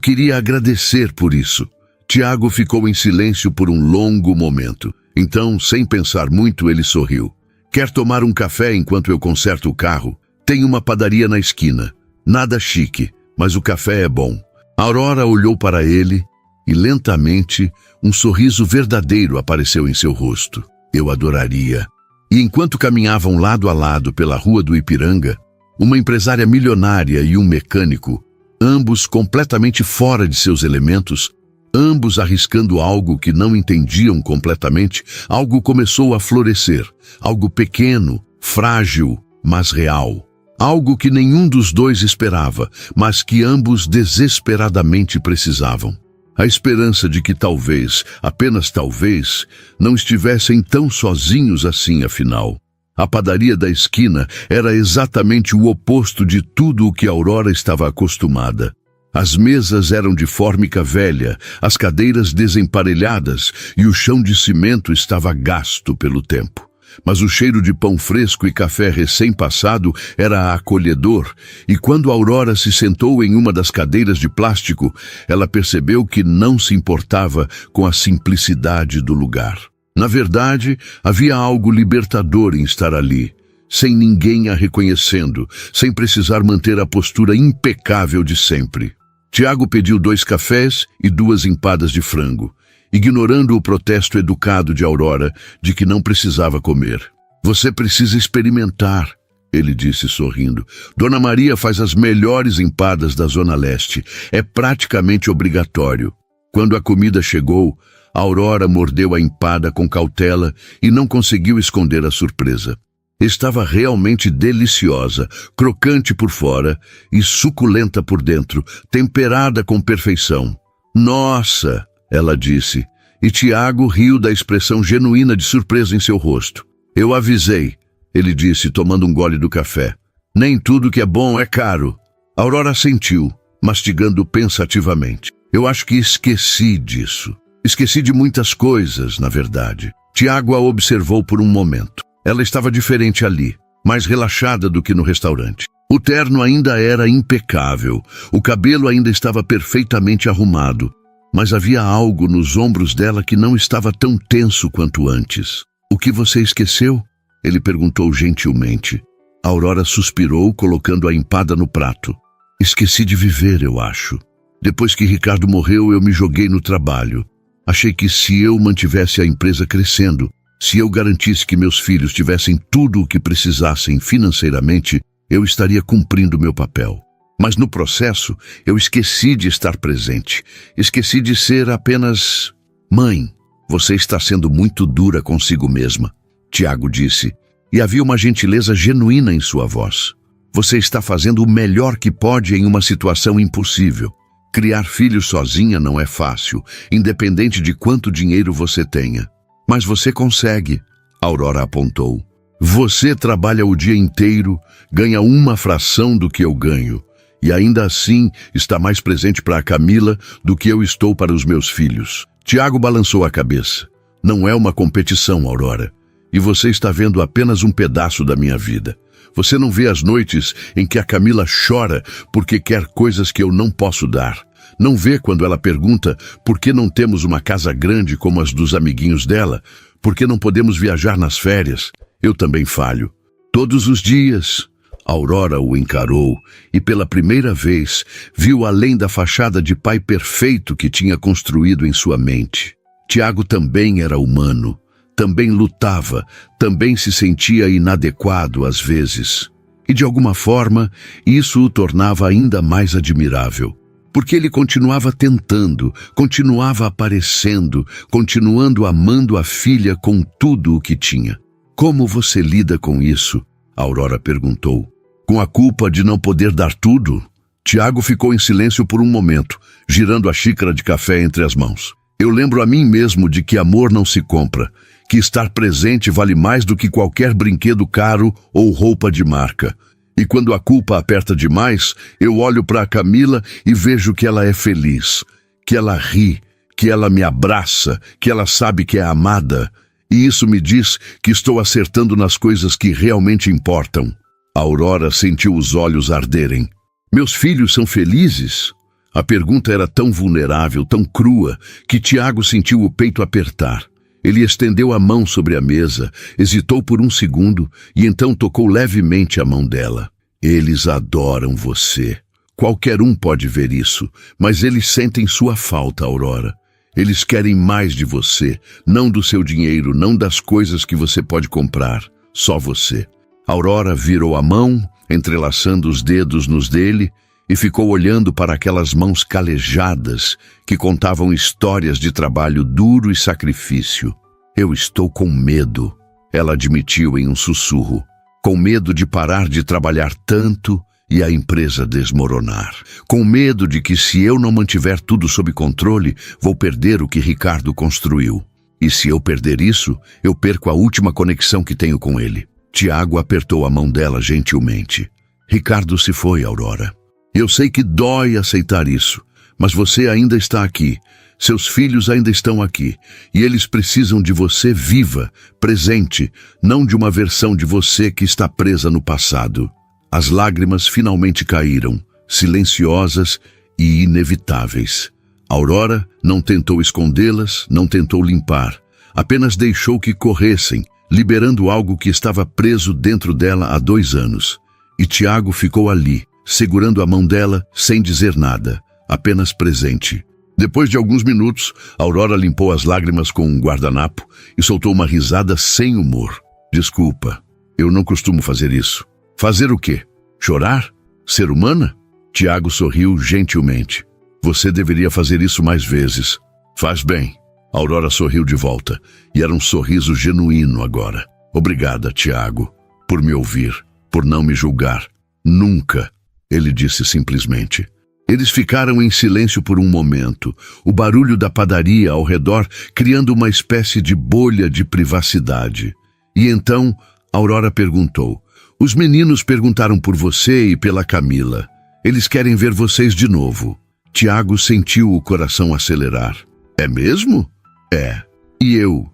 queria agradecer por isso. Tiago ficou em silêncio por um longo momento. Então, sem pensar muito, ele sorriu. Quer tomar um café enquanto eu conserto o carro? Tem uma padaria na esquina. Nada chique, mas o café é bom. Aurora olhou para ele e, lentamente, um sorriso verdadeiro apareceu em seu rosto. Eu adoraria. E enquanto caminhavam lado a lado pela rua do Ipiranga, uma empresária milionária e um mecânico, ambos completamente fora de seus elementos, ambos arriscando algo que não entendiam completamente, algo começou a florescer, algo pequeno, frágil, mas real. Algo que nenhum dos dois esperava, mas que ambos desesperadamente precisavam. A esperança de que talvez, apenas talvez, não estivessem tão sozinhos assim afinal. A padaria da esquina era exatamente o oposto de tudo o que Aurora estava acostumada. As mesas eram de fórmica velha, as cadeiras desemparelhadas e o chão de cimento estava gasto pelo tempo. Mas o cheiro de pão fresco e café recém-passado era acolhedor, e quando Aurora se sentou em uma das cadeiras de plástico, ela percebeu que não se importava com a simplicidade do lugar. Na verdade, havia algo libertador em estar ali, sem ninguém a reconhecendo, sem precisar manter a postura impecável de sempre. Tiago pediu 2 cafés e 2 empadas de frango, ignorando o protesto educado de Aurora de que não precisava comer. Você precisa experimentar, ele disse sorrindo. Dona Maria faz as melhores empadas da Zona Leste. É praticamente obrigatório. Quando a comida chegou, Aurora mordeu a empada com cautela e não conseguiu esconder a surpresa. Estava realmente deliciosa, crocante por fora e suculenta por dentro, temperada com perfeição. Nossa! Ela disse, e Tiago riu da expressão genuína de surpresa em seu rosto. Eu avisei, ele disse, tomando um gole do café. Nem tudo que é bom é caro. Aurora assentiu, mastigando pensativamente. Eu acho que esqueci disso. Esqueci de muitas coisas, na verdade. Tiago a observou por um momento. Ela estava diferente ali, mais relaxada do que no restaurante. O terno ainda era impecável, o cabelo ainda estava perfeitamente arrumado, mas havia algo nos ombros dela que não estava tão tenso quanto antes. O que você esqueceu? Ele perguntou gentilmente. Aurora suspirou, colocando a empada no prato. Esqueci de viver, eu acho. Depois que Ricardo morreu, eu me joguei no trabalho. Achei que se eu mantivesse a empresa crescendo, se eu garantisse que meus filhos tivessem tudo o que precisassem financeiramente, eu estaria cumprindo meu papel. Mas no processo, eu esqueci de estar presente. Esqueci de ser apenas mãe. Você está sendo muito dura consigo mesma, Tiago disse, e havia uma gentileza genuína em sua voz. Você está fazendo o melhor que pode em uma situação impossível. Criar filhos sozinha não é fácil, independente de quanto dinheiro você tenha. Mas você consegue, Aurora apontou. Você trabalha o dia inteiro, ganha uma fração do que eu ganho, e ainda assim está mais presente para a Camila do que eu estou para os meus filhos. Tiago balançou a cabeça. Não é uma competição, Aurora. E você está vendo apenas um pedaço da minha vida. Você não vê as noites em que a Camila chora porque quer coisas que eu não posso dar. Não vê quando ela pergunta por que não temos uma casa grande como as dos amiguinhos dela, por que não podemos viajar nas férias. Eu também falho. Todos os dias. Aurora o encarou e pela primeira vez viu além da fachada de pai perfeito que tinha construído em sua mente. Tiago também era humano, também lutava, também se sentia inadequado às vezes. E de alguma forma, isso o tornava ainda mais admirável. Porque ele continuava tentando, continuava aparecendo, continuando amando a filha com tudo o que tinha. Como você lida com isso? Aurora perguntou. Com a culpa de não poder dar tudo? Tiago ficou em silêncio por um momento, girando a xícara de café entre as mãos. Eu lembro a mim mesmo de que amor não se compra, que estar presente vale mais do que qualquer brinquedo caro ou roupa de marca. E quando a culpa aperta demais, eu olho para a Camila e vejo que ela é feliz, que ela ri, que ela me abraça, que ela sabe que é amada. E isso me diz que estou acertando nas coisas que realmente importam. Aurora sentiu os olhos arderem. Meus filhos são felizes? A pergunta era tão vulnerável, tão crua, que Tiago sentiu o peito apertar. Ele estendeu a mão sobre a mesa, hesitou por um segundo e então tocou levemente a mão dela. Eles adoram você. Qualquer um pode ver isso, mas eles sentem sua falta, Aurora. Eles querem mais de você, não do seu dinheiro, não das coisas que você pode comprar, só você. Aurora virou a mão, entrelaçando os dedos nos dele, e ficou olhando para aquelas mãos calejadas que contavam histórias de trabalho duro e sacrifício. Eu estou com medo, ela admitiu em um sussurro. Com medo de parar de trabalhar tanto e a empresa desmoronar. Com medo de que se eu não mantiver tudo sob controle, vou perder o que Ricardo construiu. E se eu perder isso, eu perco a última conexão que tenho com ele. Tiago apertou a mão dela gentilmente. Ricardo se foi, Aurora. Eu sei que dói aceitar isso, mas você ainda está aqui. Seus filhos ainda estão aqui, e eles precisam de você viva, presente, não de uma versão de você que está presa no passado. As lágrimas finalmente caíram, silenciosas e inevitáveis. Aurora não tentou escondê-las, não tentou limpar, apenas deixou que corressem, liberando algo que estava preso dentro dela há 2 anos. E Tiago ficou ali, segurando a mão dela, sem dizer nada, apenas presente. Depois de alguns minutos, Aurora limpou as lágrimas com um guardanapo e soltou uma risada sem humor. Desculpa, eu não costumo fazer isso. Fazer o quê? Chorar? Ser humana? Tiago sorriu gentilmente. Você deveria fazer isso mais vezes. Faz bem. Aurora sorriu de volta, e era um sorriso genuíno agora. Obrigada, Tiago, por me ouvir, por não me julgar. Nunca, ele disse simplesmente. Eles ficaram em silêncio por um momento, o barulho da padaria ao redor criando uma espécie de bolha de privacidade. E então, Aurora perguntou, os meninos perguntaram por você e pela Camila. Eles querem ver vocês de novo. Tiago sentiu o coração acelerar. É mesmo? É. E eu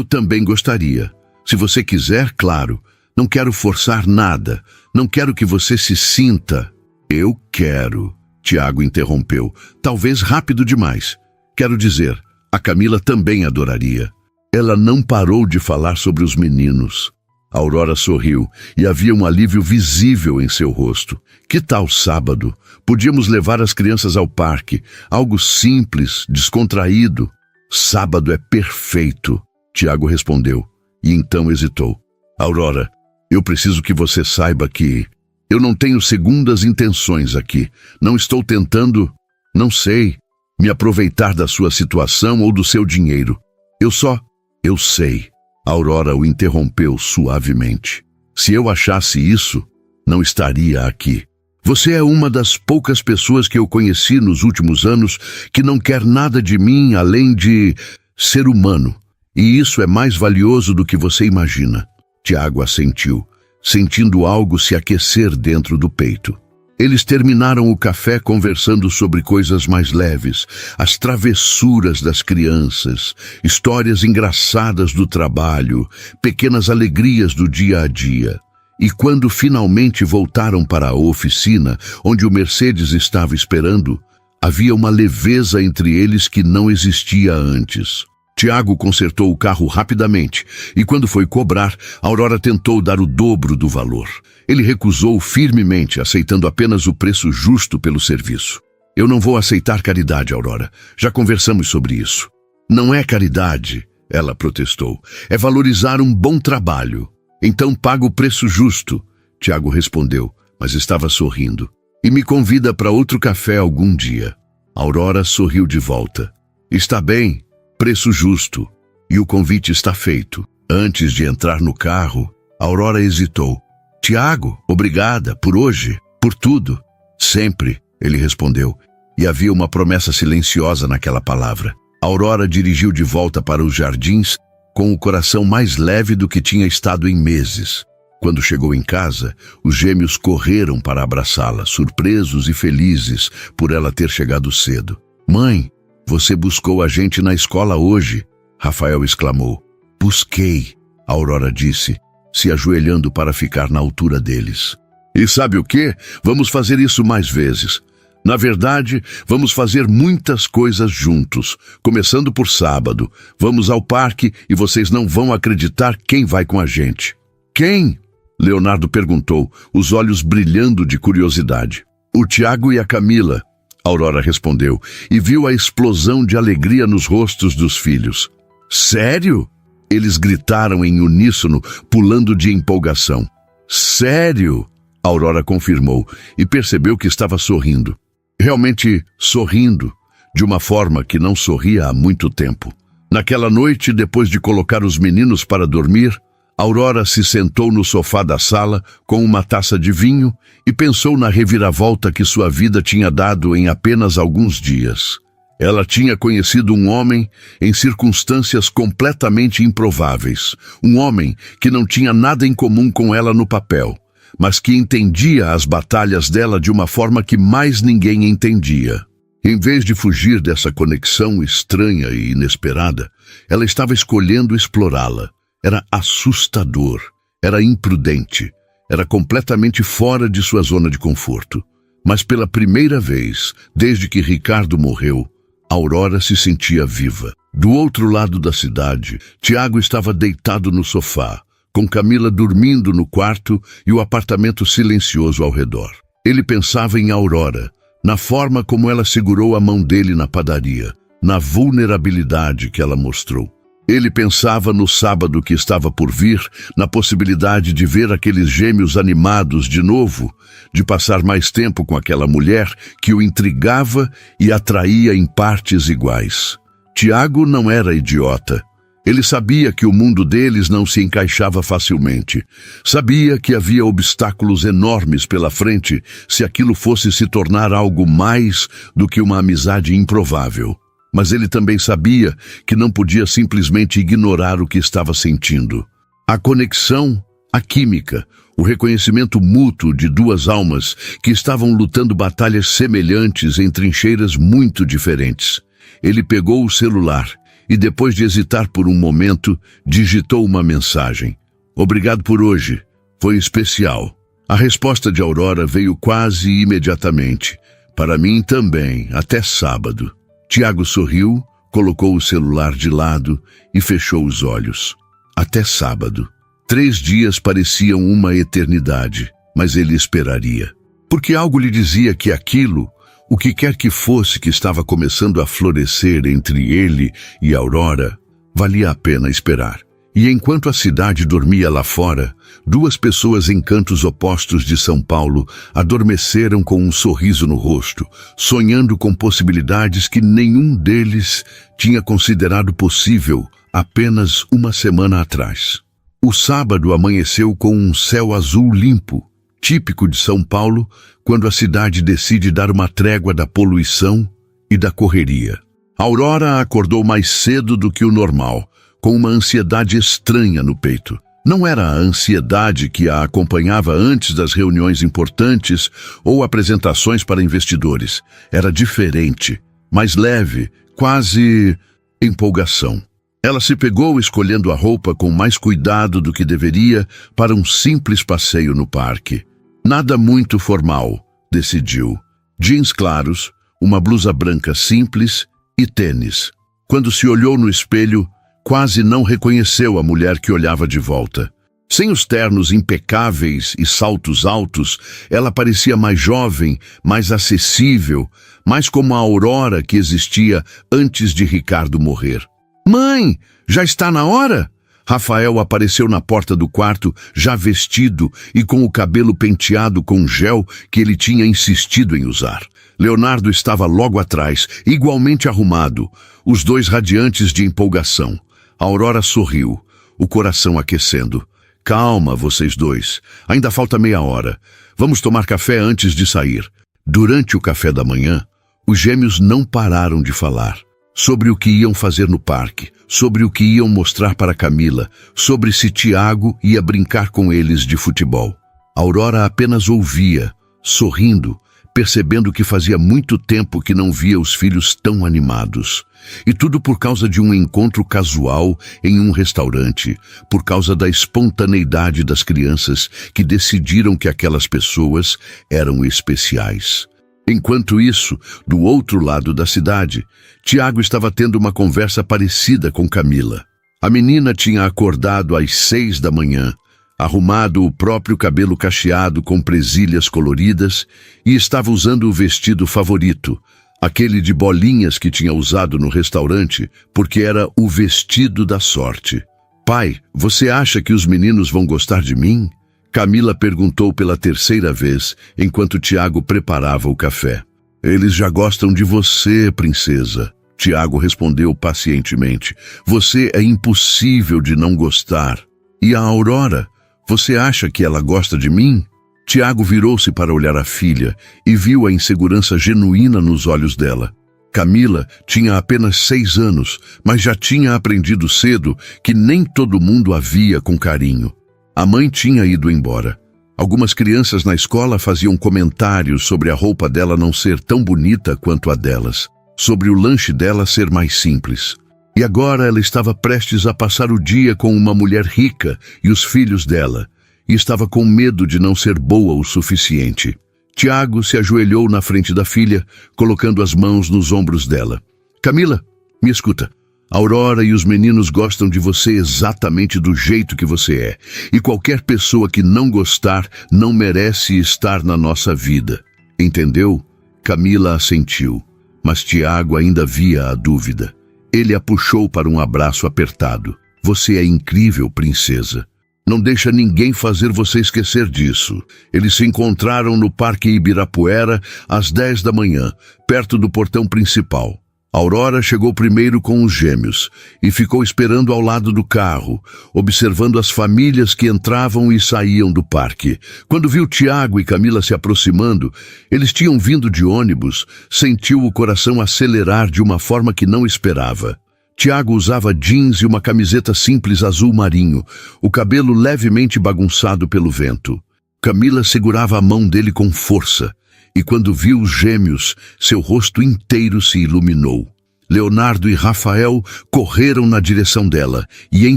também gostaria. Se você quiser, claro. Não quero forçar nada. Não quero que você se sinta. Eu quero. Tiago interrompeu, talvez rápido demais. Quero dizer, a Camila também adoraria. Ela não parou de falar sobre os meninos. Aurora sorriu e havia um alívio visível em seu rosto. Que tal sábado? Podíamos levar as crianças ao parque. Algo simples, descontraído. Sábado é perfeito, Tiago respondeu. E então hesitou. Aurora, eu preciso que você saiba que eu não tenho segundas intenções aqui. Não estou tentando, não sei, me aproveitar da sua situação ou do seu dinheiro. Eu sei. Aurora o interrompeu suavemente. Se eu achasse isso, não estaria aqui. Você é uma das poucas pessoas que eu conheci nos últimos anos que não quer nada de mim além de ser humano. E isso é mais valioso do que você imagina. Tiago assentiu, sentindo algo se aquecer dentro do peito. Eles terminaram o café conversando sobre coisas mais leves, as travessuras das crianças, histórias engraçadas do trabalho, pequenas alegrias do dia a dia. E quando finalmente voltaram para a oficina, onde o Mercedes estava esperando, havia uma leveza entre eles que não existia antes. Tiago consertou o carro rapidamente, e quando foi cobrar, Aurora tentou dar o dobro do valor. Ele recusou firmemente, aceitando apenas o preço justo pelo serviço. Eu não vou aceitar caridade, Aurora. Já conversamos sobre isso. Não é caridade, ela protestou. É valorizar um bom trabalho. Então paga o preço justo, Tiago respondeu, mas estava sorrindo. E me convida para outro café algum dia. Aurora sorriu de volta. Está bem, preço justo. E o convite está feito. Antes de entrar no carro, Aurora hesitou. Tiago, obrigada, por hoje, por tudo. Sempre, ele respondeu. E havia uma promessa silenciosa naquela palavra. Aurora dirigiu de volta para os jardins com o coração mais leve do que tinha estado em meses. Quando chegou em casa, os gêmeos correram para abraçá-la, surpresos e felizes por ela ter chegado cedo. Mãe, você buscou a gente na escola hoje, Rafael exclamou. Busquei, Aurora disse, se ajoelhando para ficar na altura deles. E sabe o quê? Vamos fazer isso mais vezes. Na verdade, vamos fazer muitas coisas juntos, começando por sábado. Vamos ao parque e vocês não vão acreditar quem vai com a gente. Quem? Leonardo perguntou, os olhos brilhando de curiosidade. O Tiago e a Camila, Aurora respondeu, e viu a explosão de alegria nos rostos dos filhos. Sério? Eles gritaram em uníssono, pulando de empolgação. Sério? Aurora confirmou, e percebeu que estava sorrindo. Realmente sorrindo, de uma forma que não sorria há muito tempo. Naquela noite, depois de colocar os meninos para dormir, Aurora se sentou no sofá da sala com uma taça de vinho e pensou na reviravolta que sua vida tinha dado em apenas alguns dias. Ela tinha conhecido um homem em circunstâncias completamente improváveis. Um homem que não tinha nada em comum com ela no papel, mas que entendia as batalhas dela de uma forma que mais ninguém entendia. Em vez de fugir dessa conexão estranha e inesperada, ela estava escolhendo explorá-la. Era assustador, era imprudente, era completamente fora de sua zona de conforto. Mas pela primeira vez, desde que Ricardo morreu, Aurora se sentia viva. Do outro lado da cidade, Tiago estava deitado no sofá, com Camila dormindo no quarto e o apartamento silencioso ao redor. Ele pensava em Aurora, na forma como ela segurou a mão dele na padaria, na vulnerabilidade que ela mostrou. Ele pensava no sábado que estava por vir, na possibilidade de ver aqueles gêmeos animados de novo, de passar mais tempo com aquela mulher que o intrigava e atraía em partes iguais. Tiago não era idiota. Ele sabia que o mundo deles não se encaixava facilmente. Sabia que havia obstáculos enormes pela frente se aquilo fosse se tornar algo mais do que uma amizade improvável. Mas ele também sabia que não podia simplesmente ignorar o que estava sentindo. A conexão, a química, o reconhecimento mútuo de duas almas que estavam lutando batalhas semelhantes em trincheiras muito diferentes. Ele pegou o celular e, depois de hesitar por um momento, digitou uma mensagem. Obrigado por hoje. Foi especial. A resposta de Aurora veio quase imediatamente. Para mim também, até sábado. Tiago sorriu, colocou o celular de lado e fechou os olhos. Até sábado. 3 dias pareciam uma eternidade, mas ele esperaria. Porque algo lhe dizia que aquilo, o que quer que fosse que estava começando a florescer entre ele e Aurora, valia a pena esperar. E enquanto a cidade dormia lá fora, 2 pessoas em cantos opostos de São Paulo adormeceram com um sorriso no rosto, sonhando com possibilidades que nenhum deles tinha considerado possível apenas uma semana atrás. O sábado amanheceu com um céu azul limpo, típico de São Paulo, quando a cidade decide dar uma trégua da poluição e da correria. Aurora acordou mais cedo do que o normal, com uma ansiedade estranha no peito. Não era a ansiedade que a acompanhava antes das reuniões importantes ou apresentações para investidores. Era diferente, mais leve, quase empolgação. Ela se pegou escolhendo a roupa com mais cuidado do que deveria para um simples passeio no parque. Nada muito formal, decidiu. Jeans claros, uma blusa branca simples e tênis. Quando se olhou no espelho, quase não reconheceu a mulher que olhava de volta. Sem os ternos impecáveis e saltos altos, ela parecia mais jovem, mais acessível, mais como a Aurora que existia antes de Ricardo morrer. "Mãe, já está na hora?" Rafael apareceu na porta do quarto, já vestido e com o cabelo penteado com gel que ele tinha insistido em usar. Leonardo estava logo atrás, igualmente arrumado, os dois radiantes de empolgação. Aurora sorriu, o coração aquecendo. "Calma, vocês dois. Ainda falta meia hora. Vamos tomar café antes de sair." Durante o café da manhã, os gêmeos não pararam de falar. Sobre o que iam fazer no parque, sobre o que iam mostrar para Camila, sobre se Tiago ia brincar com eles de futebol. Aurora apenas ouvia, sorrindo, percebendo que fazia muito tempo que não via os filhos tão animados. E tudo por causa de um encontro casual em um restaurante, por causa da espontaneidade das crianças que decidiram que aquelas pessoas eram especiais. Enquanto isso, do outro lado da cidade, Tiago estava tendo uma conversa parecida com Camila. A menina tinha acordado às 6 da manhã, arrumado o próprio cabelo cacheado com presilhas coloridas e estava usando o vestido favorito, aquele de bolinhas que tinha usado no restaurante, porque era o vestido da sorte. "Pai, você acha que os meninos vão gostar de mim?" Camila perguntou pela terceira vez, enquanto Tiago preparava o café. "Eles já gostam de você, princesa." Tiago respondeu pacientemente. "Você é impossível de não gostar." "E a Aurora? Você acha que ela gosta de mim?" Tiago virou-se para olhar a filha e viu a insegurança genuína nos olhos dela. Camila tinha apenas 6 anos, mas já tinha aprendido cedo que nem todo mundo a via com carinho. A mãe tinha ido embora. Algumas crianças na escola faziam comentários sobre a roupa dela não ser tão bonita quanto a delas, sobre o lanche dela ser mais simples. E agora ela estava prestes a passar o dia com uma mulher rica e os filhos dela, e estava com medo de não ser boa o suficiente. Tiago se ajoelhou na frente da filha, colocando as mãos nos ombros dela. "Camila, me escuta. A Aurora e os meninos gostam de você exatamente do jeito que você é, e qualquer pessoa que não gostar não merece estar na nossa vida. Entendeu?" Camila assentiu, mas Tiago ainda via a dúvida. Ele a puxou para um abraço apertado. "Você é incrível, princesa. Não deixa ninguém fazer você esquecer disso." Eles se encontraram no Parque Ibirapuera às 10 da manhã, perto do portão principal. Aurora chegou primeiro com os gêmeos e ficou esperando ao lado do carro, observando as famílias que entravam e saíam do parque. Quando viu Tiago e Camila se aproximando, eles tinham vindo de ônibus, sentiu o coração acelerar de uma forma que não esperava. Tiago usava jeans e uma camiseta simples azul marinho, o cabelo levemente bagunçado pelo vento. Camila segurava a mão dele com força. E quando viu os gêmeos, seu rosto inteiro se iluminou. Leonardo e Rafael correram na direção dela, e em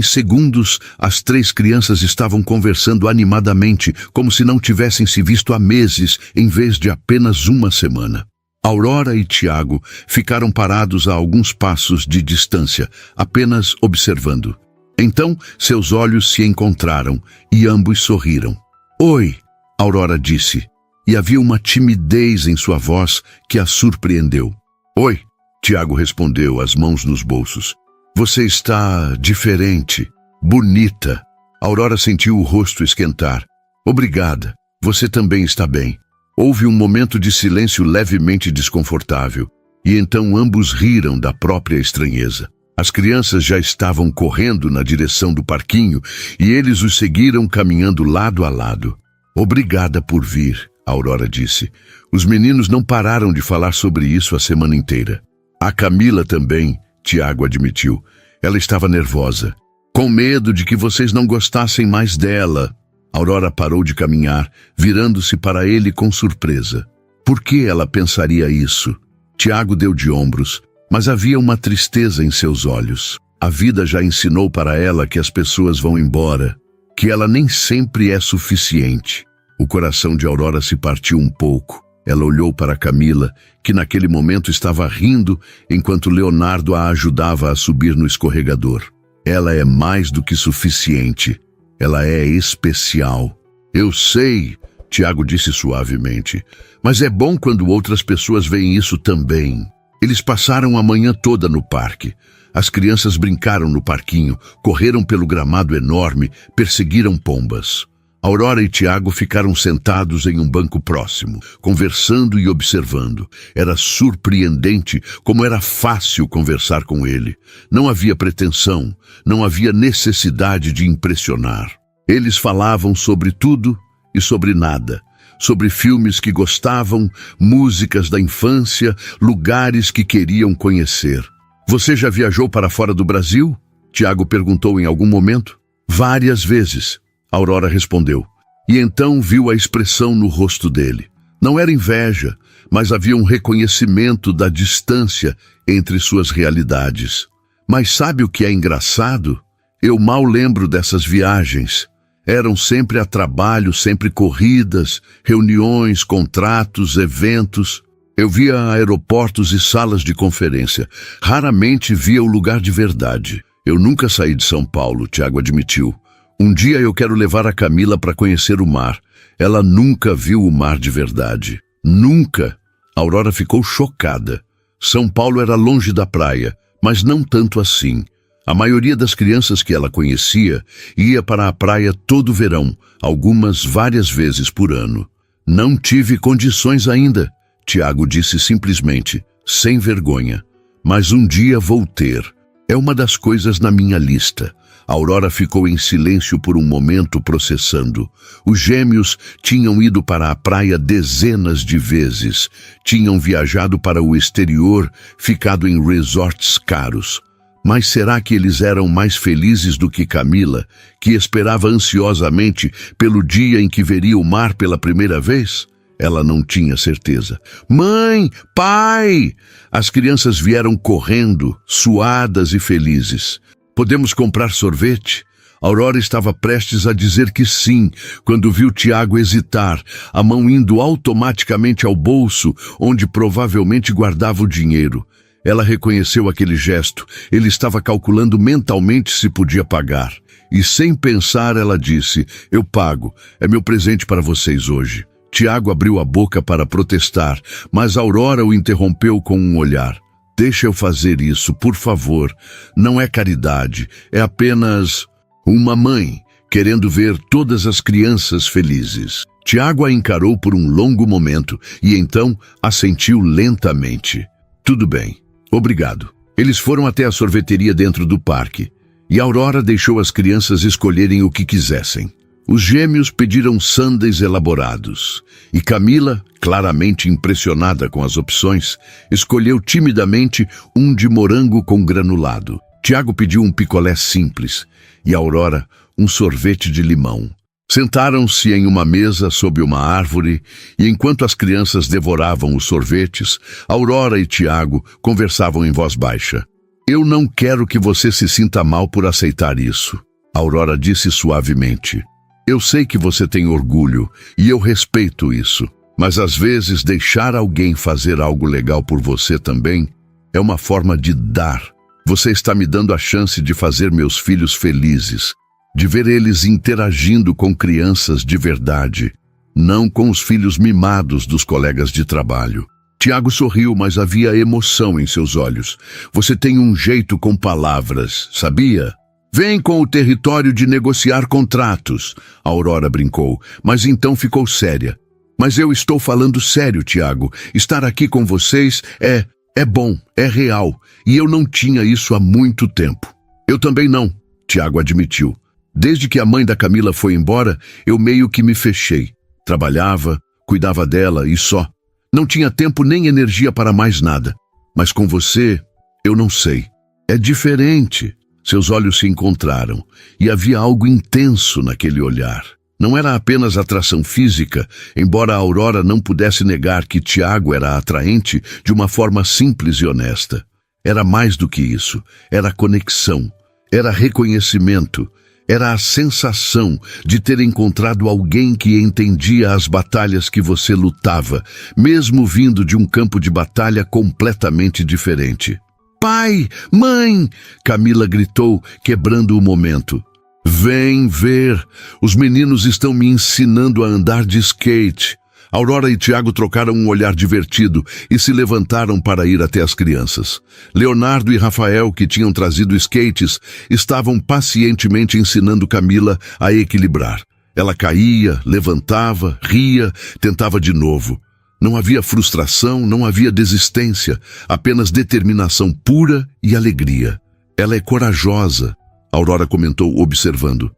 segundos as 3 crianças estavam conversando animadamente, como se não tivessem se visto há meses, em vez de apenas uma semana. Aurora e Tiago ficaram parados a alguns passos de distância, apenas observando. Então seus olhos se encontraram, e ambos sorriram. "Oi", Aurora disse. E havia uma timidez em sua voz que a surpreendeu. "Oi", Tiago respondeu, as mãos nos bolsos. "Você está diferente, bonita." Aurora sentiu o rosto esquentar. "Obrigada, você também está bem." Houve um momento de silêncio levemente desconfortável, e então ambos riram da própria estranheza. As crianças já estavam correndo na direção do parquinho, e eles os seguiram caminhando lado a lado. "Obrigada por vir", Aurora disse. Os meninos não pararam de falar sobre isso a semana inteira. A Camila também, Tiago admitiu. Ela estava nervosa. com medo de que vocês não gostassem mais dela. Aurora parou de caminhar, virando-se para ele com surpresa. Por que ela pensaria isso? Tiago deu de ombros, mas havia uma tristeza em seus olhos. A vida já ensinou para ela que as pessoas vão embora, que ela nem sempre é suficiente. O coração de Aurora se partiu um pouco. Ela olhou para Camila, que naquele momento estava rindo enquanto Leonardo a ajudava a subir no escorregador. Ela é mais do que suficiente. Ela é especial. Eu sei, Tiago disse suavemente, mas é bom quando outras pessoas veem isso também. Eles passaram a manhã toda no parque. As crianças brincaram no parquinho, correram pelo gramado enorme, perseguiram pombas. Aurora e Tiago ficaram sentados em um banco próximo, conversando e observando. Era surpreendente como era fácil conversar com ele. Não havia pretensão, não havia necessidade de impressionar. Eles falavam sobre tudo e sobre nada. Sobre filmes que gostavam, músicas da infância, lugares que queriam conhecer. Você já viajou para fora do Brasil? Tiago perguntou em algum momento. Várias vezes. Aurora respondeu, e então viu a expressão no rosto dele. Não era inveja, mas havia um reconhecimento da distância entre suas realidades. Mas sabe o que é engraçado? Eu mal lembro dessas viagens. Eram sempre a trabalho, sempre corridas, reuniões, contratos, eventos. Eu via aeroportos e salas de conferência. Raramente via o lugar de verdade. Eu nunca saí de São Paulo, Tiago admitiu. Um dia eu quero levar a Camila para conhecer o mar. Ela nunca viu o mar de verdade. Nunca. Aurora ficou chocada. São Paulo era longe da praia, mas não tanto assim. A maioria das crianças que ela conhecia ia para a praia todo verão, algumas várias vezes por ano. Não tive condições ainda, Tiago disse simplesmente, sem vergonha. Mas um dia vou ter. É uma das coisas na minha lista. Aurora ficou em silêncio por um momento processando. Os gêmeos tinham ido para a praia dezenas de vezes. Tinham viajado para o exterior, ficado em resorts caros. Mas será que eles eram mais felizes do que Camila, que esperava ansiosamente pelo dia em que veria o mar pela primeira vez? Ela não tinha certeza. Mãe! Pai! As crianças vieram correndo, suadas e felizes. Podemos comprar sorvete? Aurora estava prestes a dizer que sim, quando viu Tiago hesitar, a mão indo automaticamente ao bolso, onde provavelmente guardava o dinheiro. Ela reconheceu aquele gesto. Ele estava calculando mentalmente se podia pagar. E sem pensar, ela disse, eu pago, é meu presente para vocês hoje. Tiago abriu a boca para protestar, mas Aurora o interrompeu com um olhar. Deixa eu fazer isso, por favor. Não é caridade, é apenas uma mãe querendo ver todas as crianças felizes. Tiago a encarou por um longo momento e então assentiu lentamente. Tudo bem, obrigado. Eles foram até a sorveteria dentro do parque e Aurora deixou as crianças escolherem o que quisessem. Os gêmeos pediram sundaes elaborados e Camila, claramente impressionada com as opções, escolheu timidamente um de morango com granulado. Tiago pediu um picolé simples e Aurora um sorvete de limão. Sentaram-se em uma mesa sob uma árvore e enquanto as crianças devoravam os sorvetes, Aurora e Tiago conversavam em voz baixa. Eu não quero que você se sinta mal por aceitar isso, Aurora disse suavemente. Eu sei que você tem orgulho e eu respeito isso, mas às vezes deixar alguém fazer algo legal por você também é uma forma de dar. Você está me dando a chance de fazer meus filhos felizes, de ver eles interagindo com crianças de verdade, não com os filhos mimados dos colegas de trabalho. Tiago sorriu, mas havia emoção em seus olhos. Você tem um jeito com palavras, sabia? Vem com o território de negociar contratos, Aurora brincou, mas então ficou séria. Mas eu estou falando sério, Tiago. Estar aqui com vocês é bom, é real, e eu não tinha isso há muito tempo. Eu também não, Tiago admitiu. Desde que a mãe da Camila foi embora, eu meio que me fechei. Trabalhava, cuidava dela e só. Não tinha tempo nem energia para mais nada. Mas com você, eu não sei. É diferente. Seus olhos se encontraram, e havia algo intenso naquele olhar. Não era apenas atração física, embora a Aurora não pudesse negar que Tiago era atraente de uma forma simples e honesta. Era mais do que isso, era conexão, era reconhecimento, era a sensação de ter encontrado alguém que entendia as batalhas que você lutava, mesmo vindo de um campo de batalha completamente diferente. Pai! Mãe! Camila gritou, quebrando o momento. Vem ver! Os meninos estão me ensinando a andar de skate. Aurora e Tiago trocaram um olhar divertido e se levantaram para ir até as crianças. Leonardo e Rafael, que tinham trazido skates, estavam pacientemente ensinando Camila a equilibrar. Ela caía, levantava, ria, tentava de novo. Não havia frustração, não havia desistência, apenas determinação pura e alegria. Ela é corajosa, Aurora comentou observando.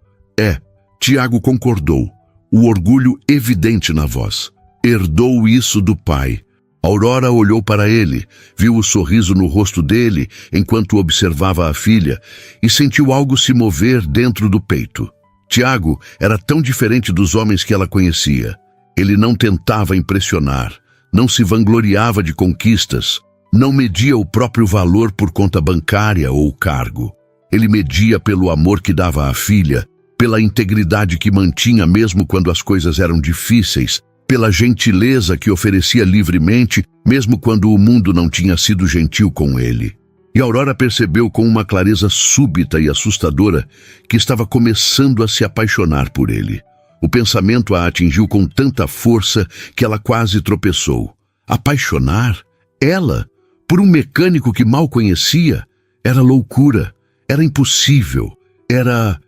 Tiago concordou, o orgulho evidente na voz. Herdou isso do pai. Aurora olhou para ele, viu o sorriso no rosto dele enquanto observava a filha e sentiu algo se mover dentro do peito. Tiago era tão diferente dos homens que ela conhecia. Ele não tentava impressionar, não se vangloriava de conquistas, não media o próprio valor por conta bancária ou cargo. Ele media pelo amor que dava à filha, pela integridade que mantinha mesmo quando as coisas eram difíceis, pela gentileza que oferecia livremente, mesmo quando o mundo não tinha sido gentil com ele. E Aurora percebeu com uma clareza súbita e assustadora que estava começando a se apaixonar por ele. O pensamento a atingiu com tanta força que ela quase tropeçou. Apaixonar? Ela? Por um mecânico que mal conhecia? Era loucura. Era impossível. Era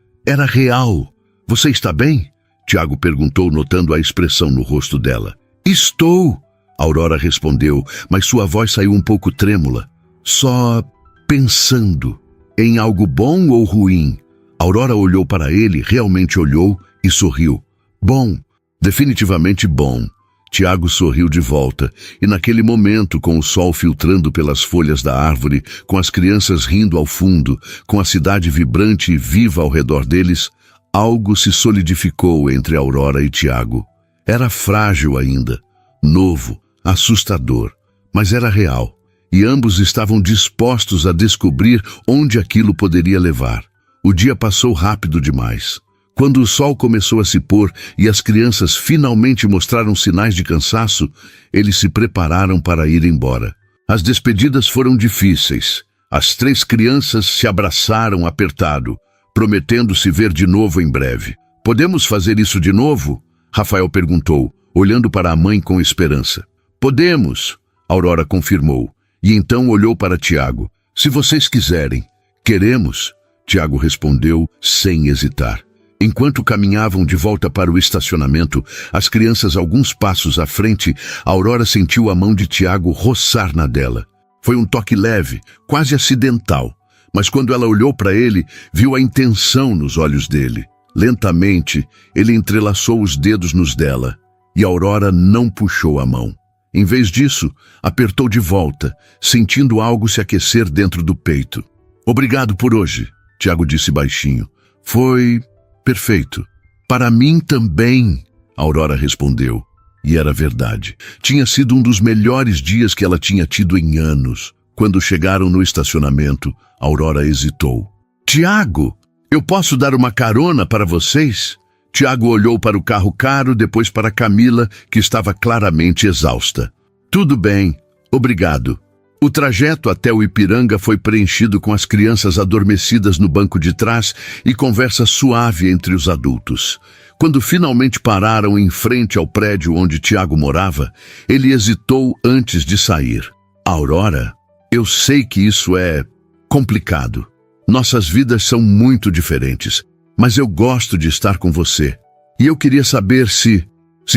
real. Você está bem? Tiago perguntou, notando a expressão no rosto dela. Estou, Aurora respondeu, mas sua voz saiu um pouco trêmula. Só pensando. Em algo bom ou ruim? Aurora olhou para ele, realmente olhou e sorriu. Bom, definitivamente bom. Tiago sorriu de volta, e naquele momento, com o sol filtrando pelas folhas da árvore, com as crianças rindo ao fundo, com a cidade vibrante e viva ao redor deles, algo se solidificou entre Aurora e Tiago. Era frágil ainda, novo, assustador, mas era real, e ambos estavam dispostos a descobrir onde aquilo poderia levar. O dia passou rápido demais. Quando o sol começou a se pôr e as crianças finalmente mostraram sinais de cansaço, eles se prepararam para ir embora. As despedidas foram difíceis. As 3 crianças se abraçaram apertado, prometendo se ver de novo em breve. Podemos fazer isso de novo? Rafael perguntou, olhando para a mãe com esperança. Podemos, Aurora confirmou, e então olhou para Tiago. Se vocês quiserem. Queremos, Tiago respondeu sem hesitar. Enquanto caminhavam de volta para o estacionamento, as crianças alguns passos à frente, Aurora sentiu a mão de Tiago roçar na dela. Foi um toque leve, quase acidental, mas quando ela olhou para ele, viu a intenção nos olhos dele. Lentamente, ele entrelaçou os dedos nos dela, e Aurora não puxou a mão. Em vez disso, apertou de volta, sentindo algo se aquecer dentro do peito. Obrigado por hoje, Tiago disse baixinho. Foi perfeito. Para mim também, Aurora respondeu. E era verdade. Tinha sido um dos melhores dias que ela tinha tido em anos. Quando chegaram no estacionamento, Aurora hesitou. Tiago, eu posso dar uma carona para vocês? Tiago olhou para o carro caro, depois para Camila, que estava claramente exausta. Tudo bem, obrigado. O trajeto até o Ipiranga foi preenchido com as crianças adormecidas no banco de trás e conversa suave entre os adultos. Quando finalmente pararam em frente ao prédio onde Tiago morava, ele hesitou antes de sair. Aurora, eu sei que isso é complicado. Nossas vidas são muito diferentes, mas eu gosto de estar com você. E eu queria saber se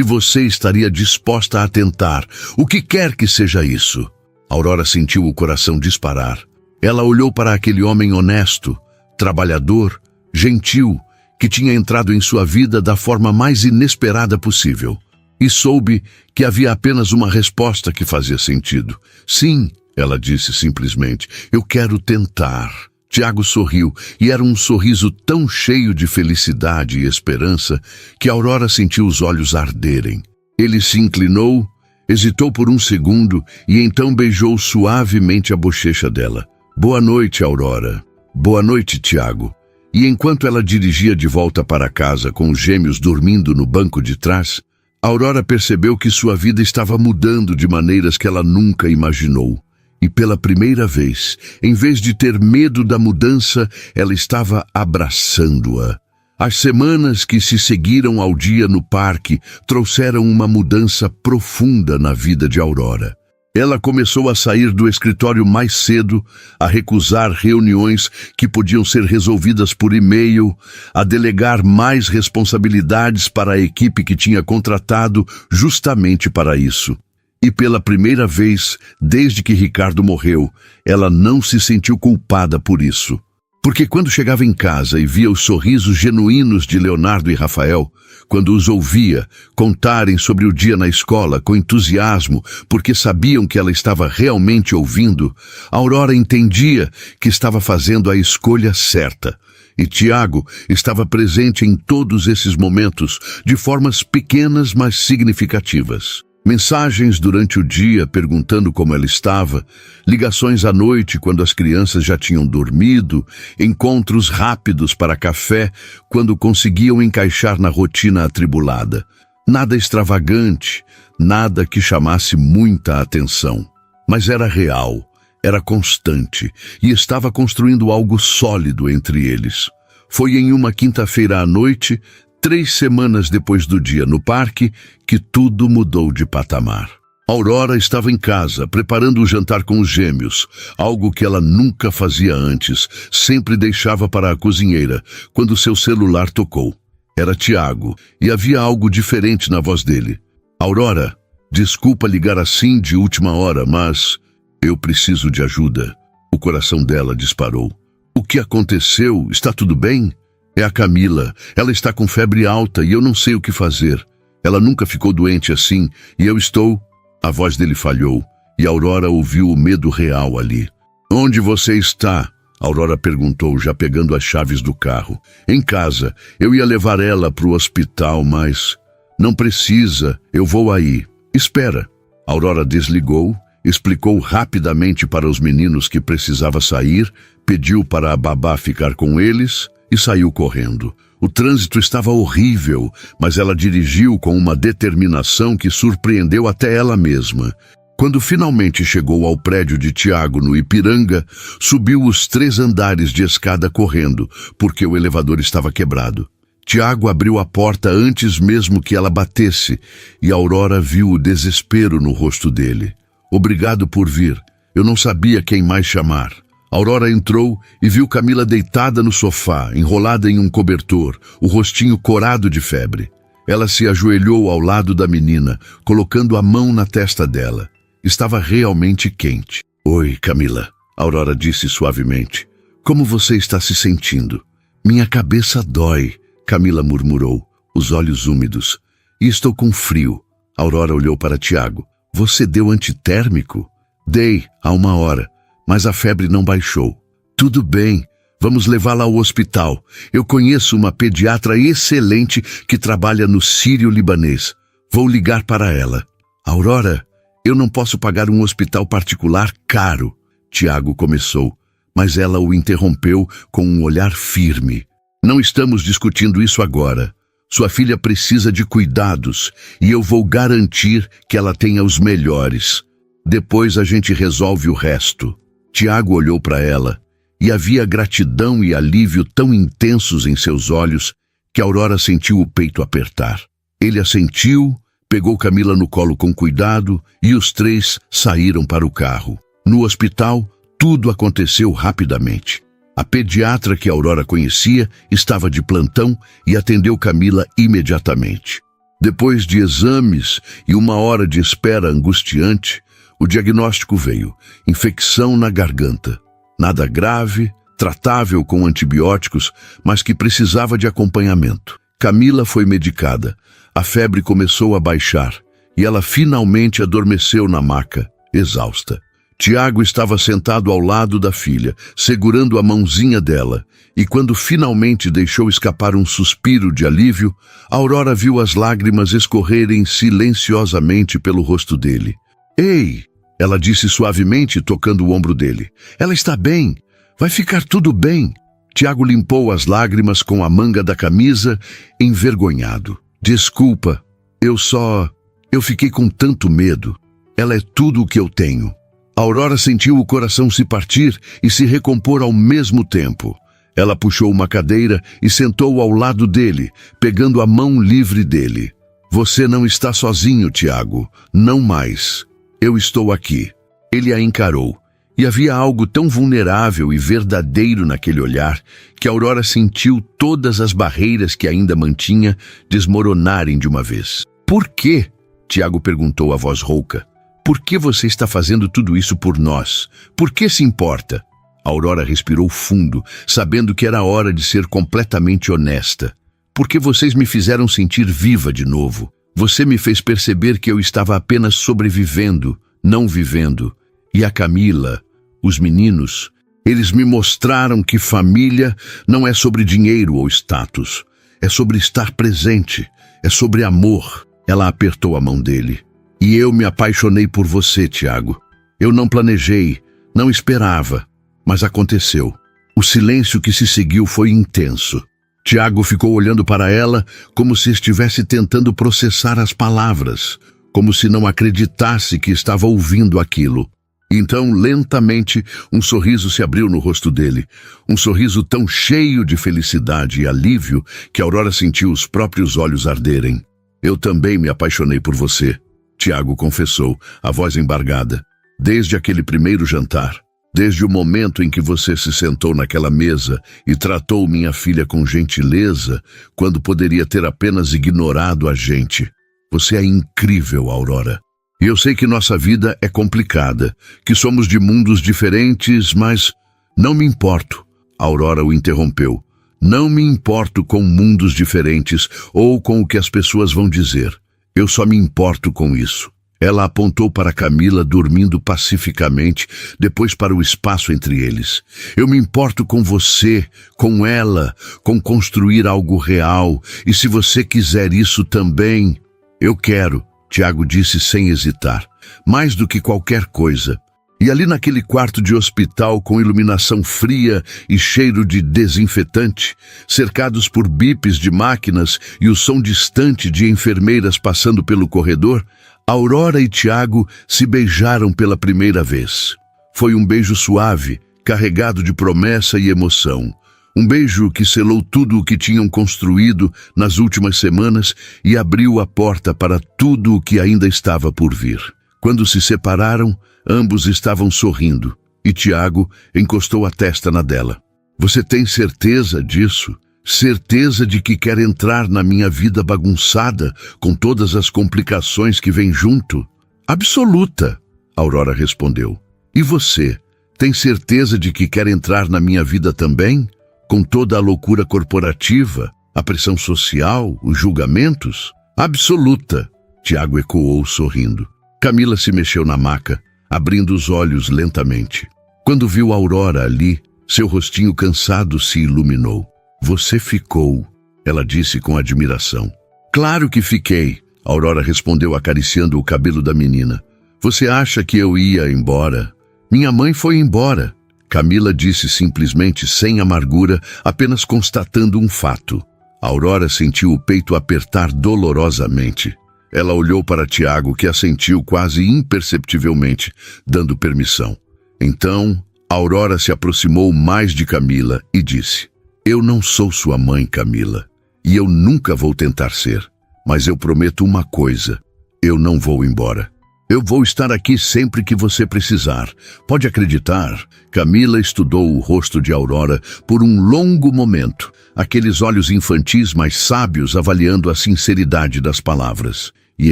você estaria disposta a tentar, o que quer que seja isso. Aurora sentiu o coração disparar. Ela olhou para aquele homem honesto, trabalhador, gentil, que tinha entrado em sua vida da forma mais inesperada possível. E soube que havia apenas uma resposta que fazia sentido. Sim, ela disse simplesmente, eu quero tentar. Tiago sorriu, e era um sorriso tão cheio de felicidade e esperança que Aurora sentiu os olhos arderem. Ele se inclinou, hesitou por um segundo e então beijou suavemente a bochecha dela. Boa noite, Aurora. Boa noite, Tiago. E enquanto ela dirigia de volta para casa com os gêmeos dormindo no banco de trás, Aurora percebeu que sua vida estava mudando de maneiras que ela nunca imaginou. E pela primeira vez, em vez de ter medo da mudança, ela estava abraçando-a. As semanas que se seguiram ao dia no parque trouxeram uma mudança profunda na vida de Aurora. Ela começou a sair do escritório mais cedo, a recusar reuniões que podiam ser resolvidas por e-mail, a delegar mais responsabilidades para a equipe que tinha contratado justamente para isso. E pela primeira vez, desde que Ricardo morreu, ela não se sentiu culpada por isso. Porque quando chegava em casa e via os sorrisos genuínos de Leonardo e Rafael, quando os ouvia contarem sobre o dia na escola com entusiasmo, porque sabiam que ela estava realmente ouvindo, Aurora entendia que estava fazendo a escolha certa. E Tiago estava presente em todos esses momentos, de formas pequenas mas significativas. Mensagens durante o dia perguntando como ela estava, ligações à noite quando as crianças já tinham dormido, encontros rápidos para café quando conseguiam encaixar na rotina atribulada. Nada extravagante, nada que chamasse muita atenção. Mas era real, era constante e estava construindo algo sólido entre eles. Foi em uma quinta-feira à noite, 3 semanas depois do dia no parque, que tudo mudou de patamar. Aurora estava em casa, preparando o jantar com os gêmeos, algo que ela nunca fazia antes, sempre deixava para a cozinheira, quando seu celular tocou. Era Tiago, e havia algo diferente na voz dele. Aurora, desculpa ligar assim de última hora, mas eu preciso de ajuda. O coração dela disparou. O que aconteceu? Está tudo bem? É a Camila. Ela está com febre alta e eu não sei o que fazer. Ela nunca ficou doente assim e eu estou... A voz dele falhou e Aurora ouviu o medo real ali. Onde você está? Aurora perguntou, já pegando as chaves do carro. Em casa. Eu ia levar ela para o hospital, mas... Não precisa, eu vou aí. Espera. Aurora desligou, explicou rapidamente para os meninos que precisava sair, pediu para a babá ficar com eles... e saiu correndo. O trânsito estava horrível, mas ela dirigiu com uma determinação que surpreendeu até ela mesma. Quando finalmente chegou ao prédio de Tiago no Ipiranga, subiu os 3 andares de escada correndo, porque o elevador estava quebrado. Tiago abriu a porta antes mesmo que ela batesse, e Aurora viu o desespero no rosto dele. Obrigado por vir. Eu não sabia quem mais chamar. Aurora entrou e viu Camila deitada no sofá, enrolada em um cobertor, o rostinho corado de febre. Ela se ajoelhou ao lado da menina, colocando a mão na testa dela. Estava realmente quente. Oi, Camila, Aurora disse suavemente. Como você está se sentindo? Minha cabeça dói, Camila murmurou, os olhos úmidos. E estou com frio. Aurora olhou para Tiago. Você deu antitérmico? Dei, há 1 hora. Mas a febre não baixou. Tudo bem, vamos levá-la ao hospital. Eu conheço uma pediatra excelente que trabalha no Sírio-Libanês. Vou ligar para ela. Aurora, eu não posso pagar um hospital particular caro. Tiago começou, mas ela o interrompeu com um olhar firme. Não estamos discutindo isso agora. Sua filha precisa de cuidados e eu vou garantir que ela tenha os melhores. Depois a gente resolve o resto. Tiago olhou para ela e havia gratidão e alívio tão intensos em seus olhos que Aurora sentiu o peito apertar. Ele assentiu, pegou Camila no colo com cuidado e os 3 saíram para o carro. No hospital, tudo aconteceu rapidamente. A pediatra que Aurora conhecia estava de plantão e atendeu Camila imediatamente. Depois de exames e 1 hora de espera angustiante, o diagnóstico veio: infecção na garganta. Nada grave, tratável com antibióticos, mas que precisava de acompanhamento. Camila foi medicada. A febre começou a baixar e ela finalmente adormeceu na maca, exausta. Tiago estava sentado ao lado da filha, segurando a mãozinha dela, e quando finalmente deixou escapar um suspiro de alívio, Aurora viu as lágrimas escorrerem silenciosamente pelo rosto dele. "Ei!" ela disse suavemente, tocando o ombro dele. "Ela está bem. Vai ficar tudo bem." Tiago limpou as lágrimas com a manga da camisa, envergonhado. "Desculpa, eu fiquei com tanto medo. Ela é tudo o que eu tenho." Aurora sentiu o coração se partir e se recompor ao mesmo tempo. Ela puxou uma cadeira e sentou ao lado dele, pegando a mão livre dele. "Você não está sozinho, Tiago. Não mais. Eu estou aqui." Ele a encarou, e havia algo tão vulnerável e verdadeiro naquele olhar que Aurora sentiu todas as barreiras que ainda mantinha desmoronarem de uma vez. "Por quê?" Tiago perguntou a voz rouca. "Por que você está fazendo tudo isso por nós? Por que se importa?" Aurora respirou fundo, sabendo que era hora de ser completamente honesta. "Porque vocês me fizeram sentir viva de novo. Você me fez perceber que eu estava apenas sobrevivendo, não vivendo. E a Camila, os meninos, eles me mostraram que família não é sobre dinheiro ou status. É sobre estar presente, é sobre amor." Ela apertou a mão dele. "E eu me apaixonei por você, Tiago. Eu não planejei, não esperava, mas aconteceu." O silêncio que se seguiu foi intenso. Tiago ficou olhando para ela como se estivesse tentando processar as palavras, como se não acreditasse que estava ouvindo aquilo. Então, lentamente, um sorriso se abriu no rosto dele. Um sorriso tão cheio de felicidade e alívio que Aurora sentiu os próprios olhos arderem. "Eu também me apaixonei por você", Tiago confessou, a voz embargada. "Desde aquele primeiro jantar, desde o momento em que você se sentou naquela mesa e tratou minha filha com gentileza, quando poderia ter apenas ignorado a gente. Você é incrível, Aurora. E eu sei que nossa vida é complicada, que somos de mundos diferentes, mas não me importo." Aurora o interrompeu. "Não me importo com mundos diferentes ou com o que as pessoas vão dizer. Eu só me importo com isso." Ela apontou para Camila dormindo pacificamente, depois para o espaço entre eles. "Eu me importo com você, com ela, com construir algo real. E se você quiser isso também..." "Eu quero", Tiago disse sem hesitar. "Mais do que qualquer coisa." E ali naquele quarto de hospital com iluminação fria e cheiro de desinfetante, cercados por bipes de máquinas e o som distante de enfermeiras passando pelo corredor, Aurora e Tiago se beijaram pela primeira vez. Foi um beijo suave, carregado de promessa e emoção. Um beijo que selou tudo o que tinham construído nas últimas semanas e abriu a porta para tudo o que ainda estava por vir. Quando se separaram, ambos estavam sorrindo, e Tiago encostou a testa na dela. "Você tem certeza disso? Certeza de que quer entrar na minha vida bagunçada, com todas as complicações que vêm junto?" "Absoluta", Aurora respondeu. "E você, tem certeza de que quer entrar na minha vida também? Com toda a loucura corporativa, a pressão social, os julgamentos?" "Absoluta", Tiago ecoou sorrindo. Camila se mexeu na maca, abrindo os olhos lentamente. Quando viu Aurora ali, seu rostinho cansado se iluminou. "Você ficou", ela disse com admiração. "Claro que fiquei", Aurora respondeu acariciando o cabelo da menina. "Você acha que eu ia embora? Minha mãe foi embora", Camila disse simplesmente sem amargura, apenas constatando um fato. Aurora sentiu o peito apertar dolorosamente. Ela olhou para Tiago, que assentiu quase imperceptivelmente, dando permissão. Então, Aurora se aproximou mais de Camila e disse: "Eu não sou sua mãe, Camila, e eu nunca vou tentar ser. Mas eu prometo uma coisa: eu não vou embora. Eu vou estar aqui sempre que você precisar. Pode acreditar." Camila estudou o rosto de Aurora por um longo momento, aqueles olhos infantis mas sábios avaliando a sinceridade das palavras. E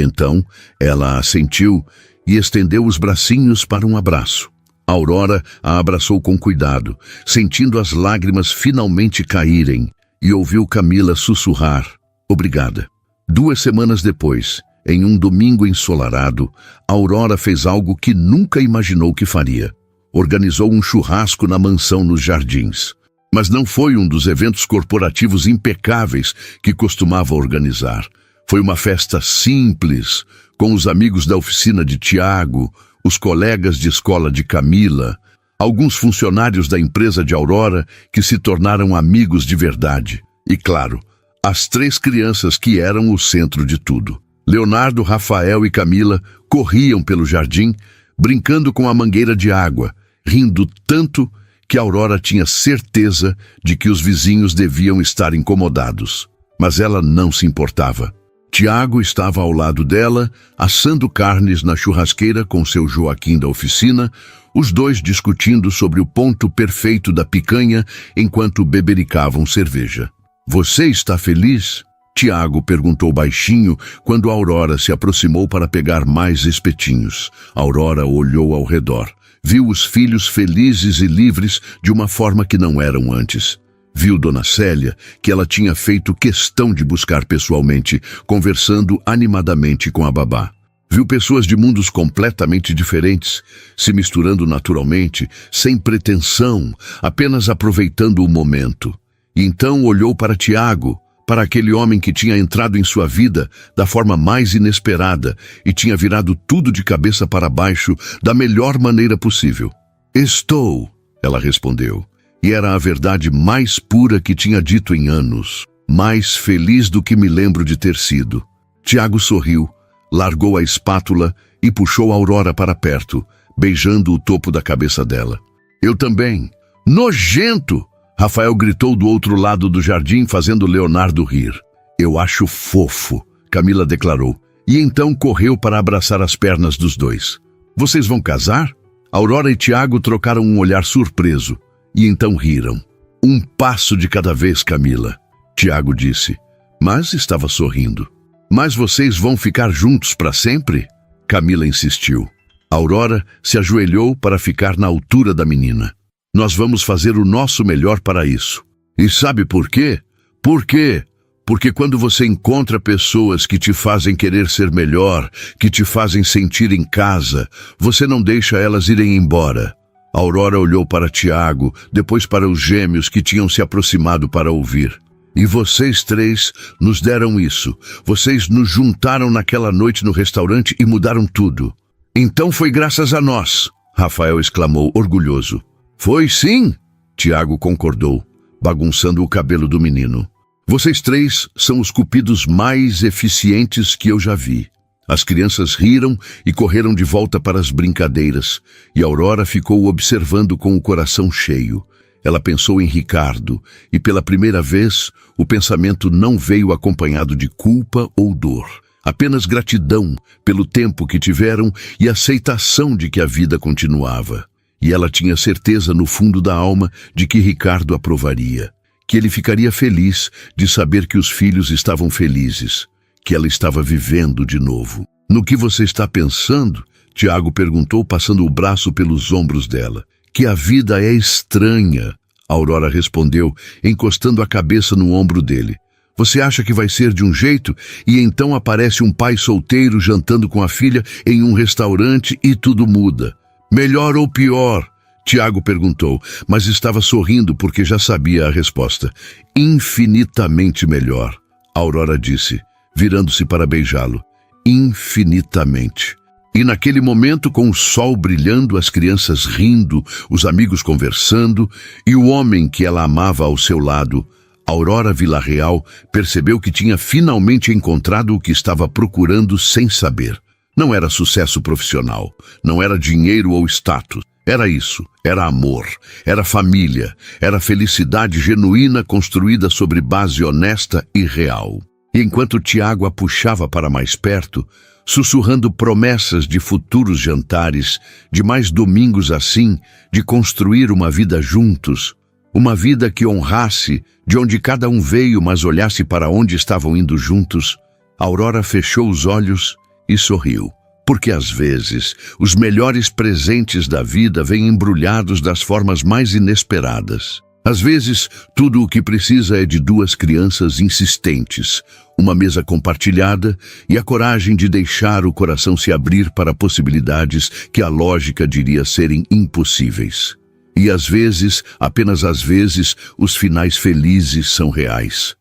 então ela assentiu e estendeu os bracinhos para um abraço. Aurora a abraçou com cuidado, sentindo as lágrimas finalmente caírem, e ouviu Camila sussurrar: "Obrigada." 2 semanas depois, Em um domingo ensolarado, Aurora fez algo que nunca imaginou que faria. Organizou um churrasco na mansão nos jardins. Mas não foi um dos eventos corporativos impecáveis que costumava organizar. Foi uma festa simples, com os amigos da oficina de Tiago, os colegas de escola de Camila, alguns funcionários da empresa de Aurora que se tornaram amigos de verdade. E, claro, as 3 crianças que eram o centro de tudo. Leonardo, Rafael e Camila corriam pelo jardim, brincando com a mangueira de água, rindo tanto que Aurora tinha certeza de que os vizinhos deviam estar incomodados. Mas ela não se importava. Tiago estava ao lado dela, assando carnes na churrasqueira com seu Joaquim da oficina, os dois discutindo sobre o ponto perfeito da picanha enquanto bebericavam cerveja. "Você está feliz?" Tiago perguntou baixinho quando Aurora se aproximou para pegar mais espetinhos. Aurora olhou ao redor. Viu os filhos felizes e livres de uma forma que não eram antes. Viu Dona Célia, que ela tinha feito questão de buscar pessoalmente, conversando animadamente com a babá. Viu pessoas de mundos completamente diferentes, se misturando naturalmente, sem pretensão, apenas aproveitando o momento. E então olhou para Tiago, para aquele homem que tinha entrado em sua vida da forma mais inesperada e tinha virado tudo de cabeça para baixo da melhor maneira possível. "Estou", ela respondeu. E era a verdade mais pura que tinha dito em anos. Mais feliz do que me lembro de ter sido. Tiago sorriu, largou a espátula e puxou Aurora para perto, beijando o topo da cabeça dela. "Eu também." "Nojento!" Rafael gritou do outro lado do jardim, fazendo Leonardo rir. "Eu acho fofo", Camila declarou, e então correu para abraçar as pernas dos dois. "Vocês vão casar?" Aurora e Tiago trocaram um olhar surpreso, e então riram. "Um passo de cada vez, Camila", Tiago disse, mas estava sorrindo. "Mas vocês vão ficar juntos para sempre?" Camila insistiu. Aurora se ajoelhou para ficar na altura da menina. "Nós vamos fazer o nosso melhor para isso." "E sabe por quê?" "Por quê?" "Porque quando você encontra pessoas que te fazem querer ser melhor, que te fazem sentir em casa, você não deixa elas irem embora." Aurora olhou para Tiago, depois para os gêmeos que tinham se aproximado para ouvir. "E vocês 3 nos deram isso. Vocês nos juntaram naquela noite no restaurante e mudaram tudo." "Então foi graças a nós", Rafael exclamou, orgulhoso. "Foi sim", Tiago concordou, bagunçando o cabelo do menino. "Vocês 3 são os cupidos mais eficientes que eu já vi." As crianças riram e correram de volta para as brincadeiras, e Aurora ficou observando com o coração cheio. Ela pensou em Ricardo, e pela primeira vez, o pensamento não veio acompanhado de culpa ou dor. Apenas gratidão pelo tempo que tiveram e aceitação de que a vida continuava. E ela tinha certeza no fundo da alma de que Ricardo aprovaria, que ele ficaria feliz de saber que os filhos estavam felizes, que ela estava vivendo de novo. "No que você está pensando?" Tiago perguntou, passando o braço pelos ombros dela. "Que a vida é estranha", Aurora respondeu, encostando a cabeça no ombro dele. "Você acha que vai ser de um jeito e então aparece um pai solteiro jantando com a filha em um restaurante e tudo muda. Melhor ou pior?" Tiago perguntou, mas estava sorrindo porque já sabia a resposta. "Infinitamente melhor", Aurora disse, virando-se para beijá-lo. "Infinitamente." E naquele momento, com o sol brilhando, as crianças rindo, os amigos conversando e o homem que ela amava ao seu lado, Aurora Villarreal percebeu que tinha finalmente encontrado o que estava procurando sem saber. Não era sucesso profissional, não era dinheiro ou status. Era isso, era amor, era família, era felicidade genuína construída sobre base honesta e real. E enquanto Tiago a puxava para mais perto, sussurrando promessas de futuros jantares, de mais domingos assim, de construir uma vida juntos, uma vida que honrasse de onde cada um veio, mas olhasse para onde estavam indo juntos, Aurora fechou os olhos e sorriu. Porque às vezes os melhores presentes da vida vêm embrulhados das formas mais inesperadas. Às vezes, tudo o que precisa é de duas crianças insistentes, uma mesa compartilhada e a coragem de deixar o coração se abrir para possibilidades que a lógica diria serem impossíveis. E às vezes, apenas às vezes, os finais felizes são reais.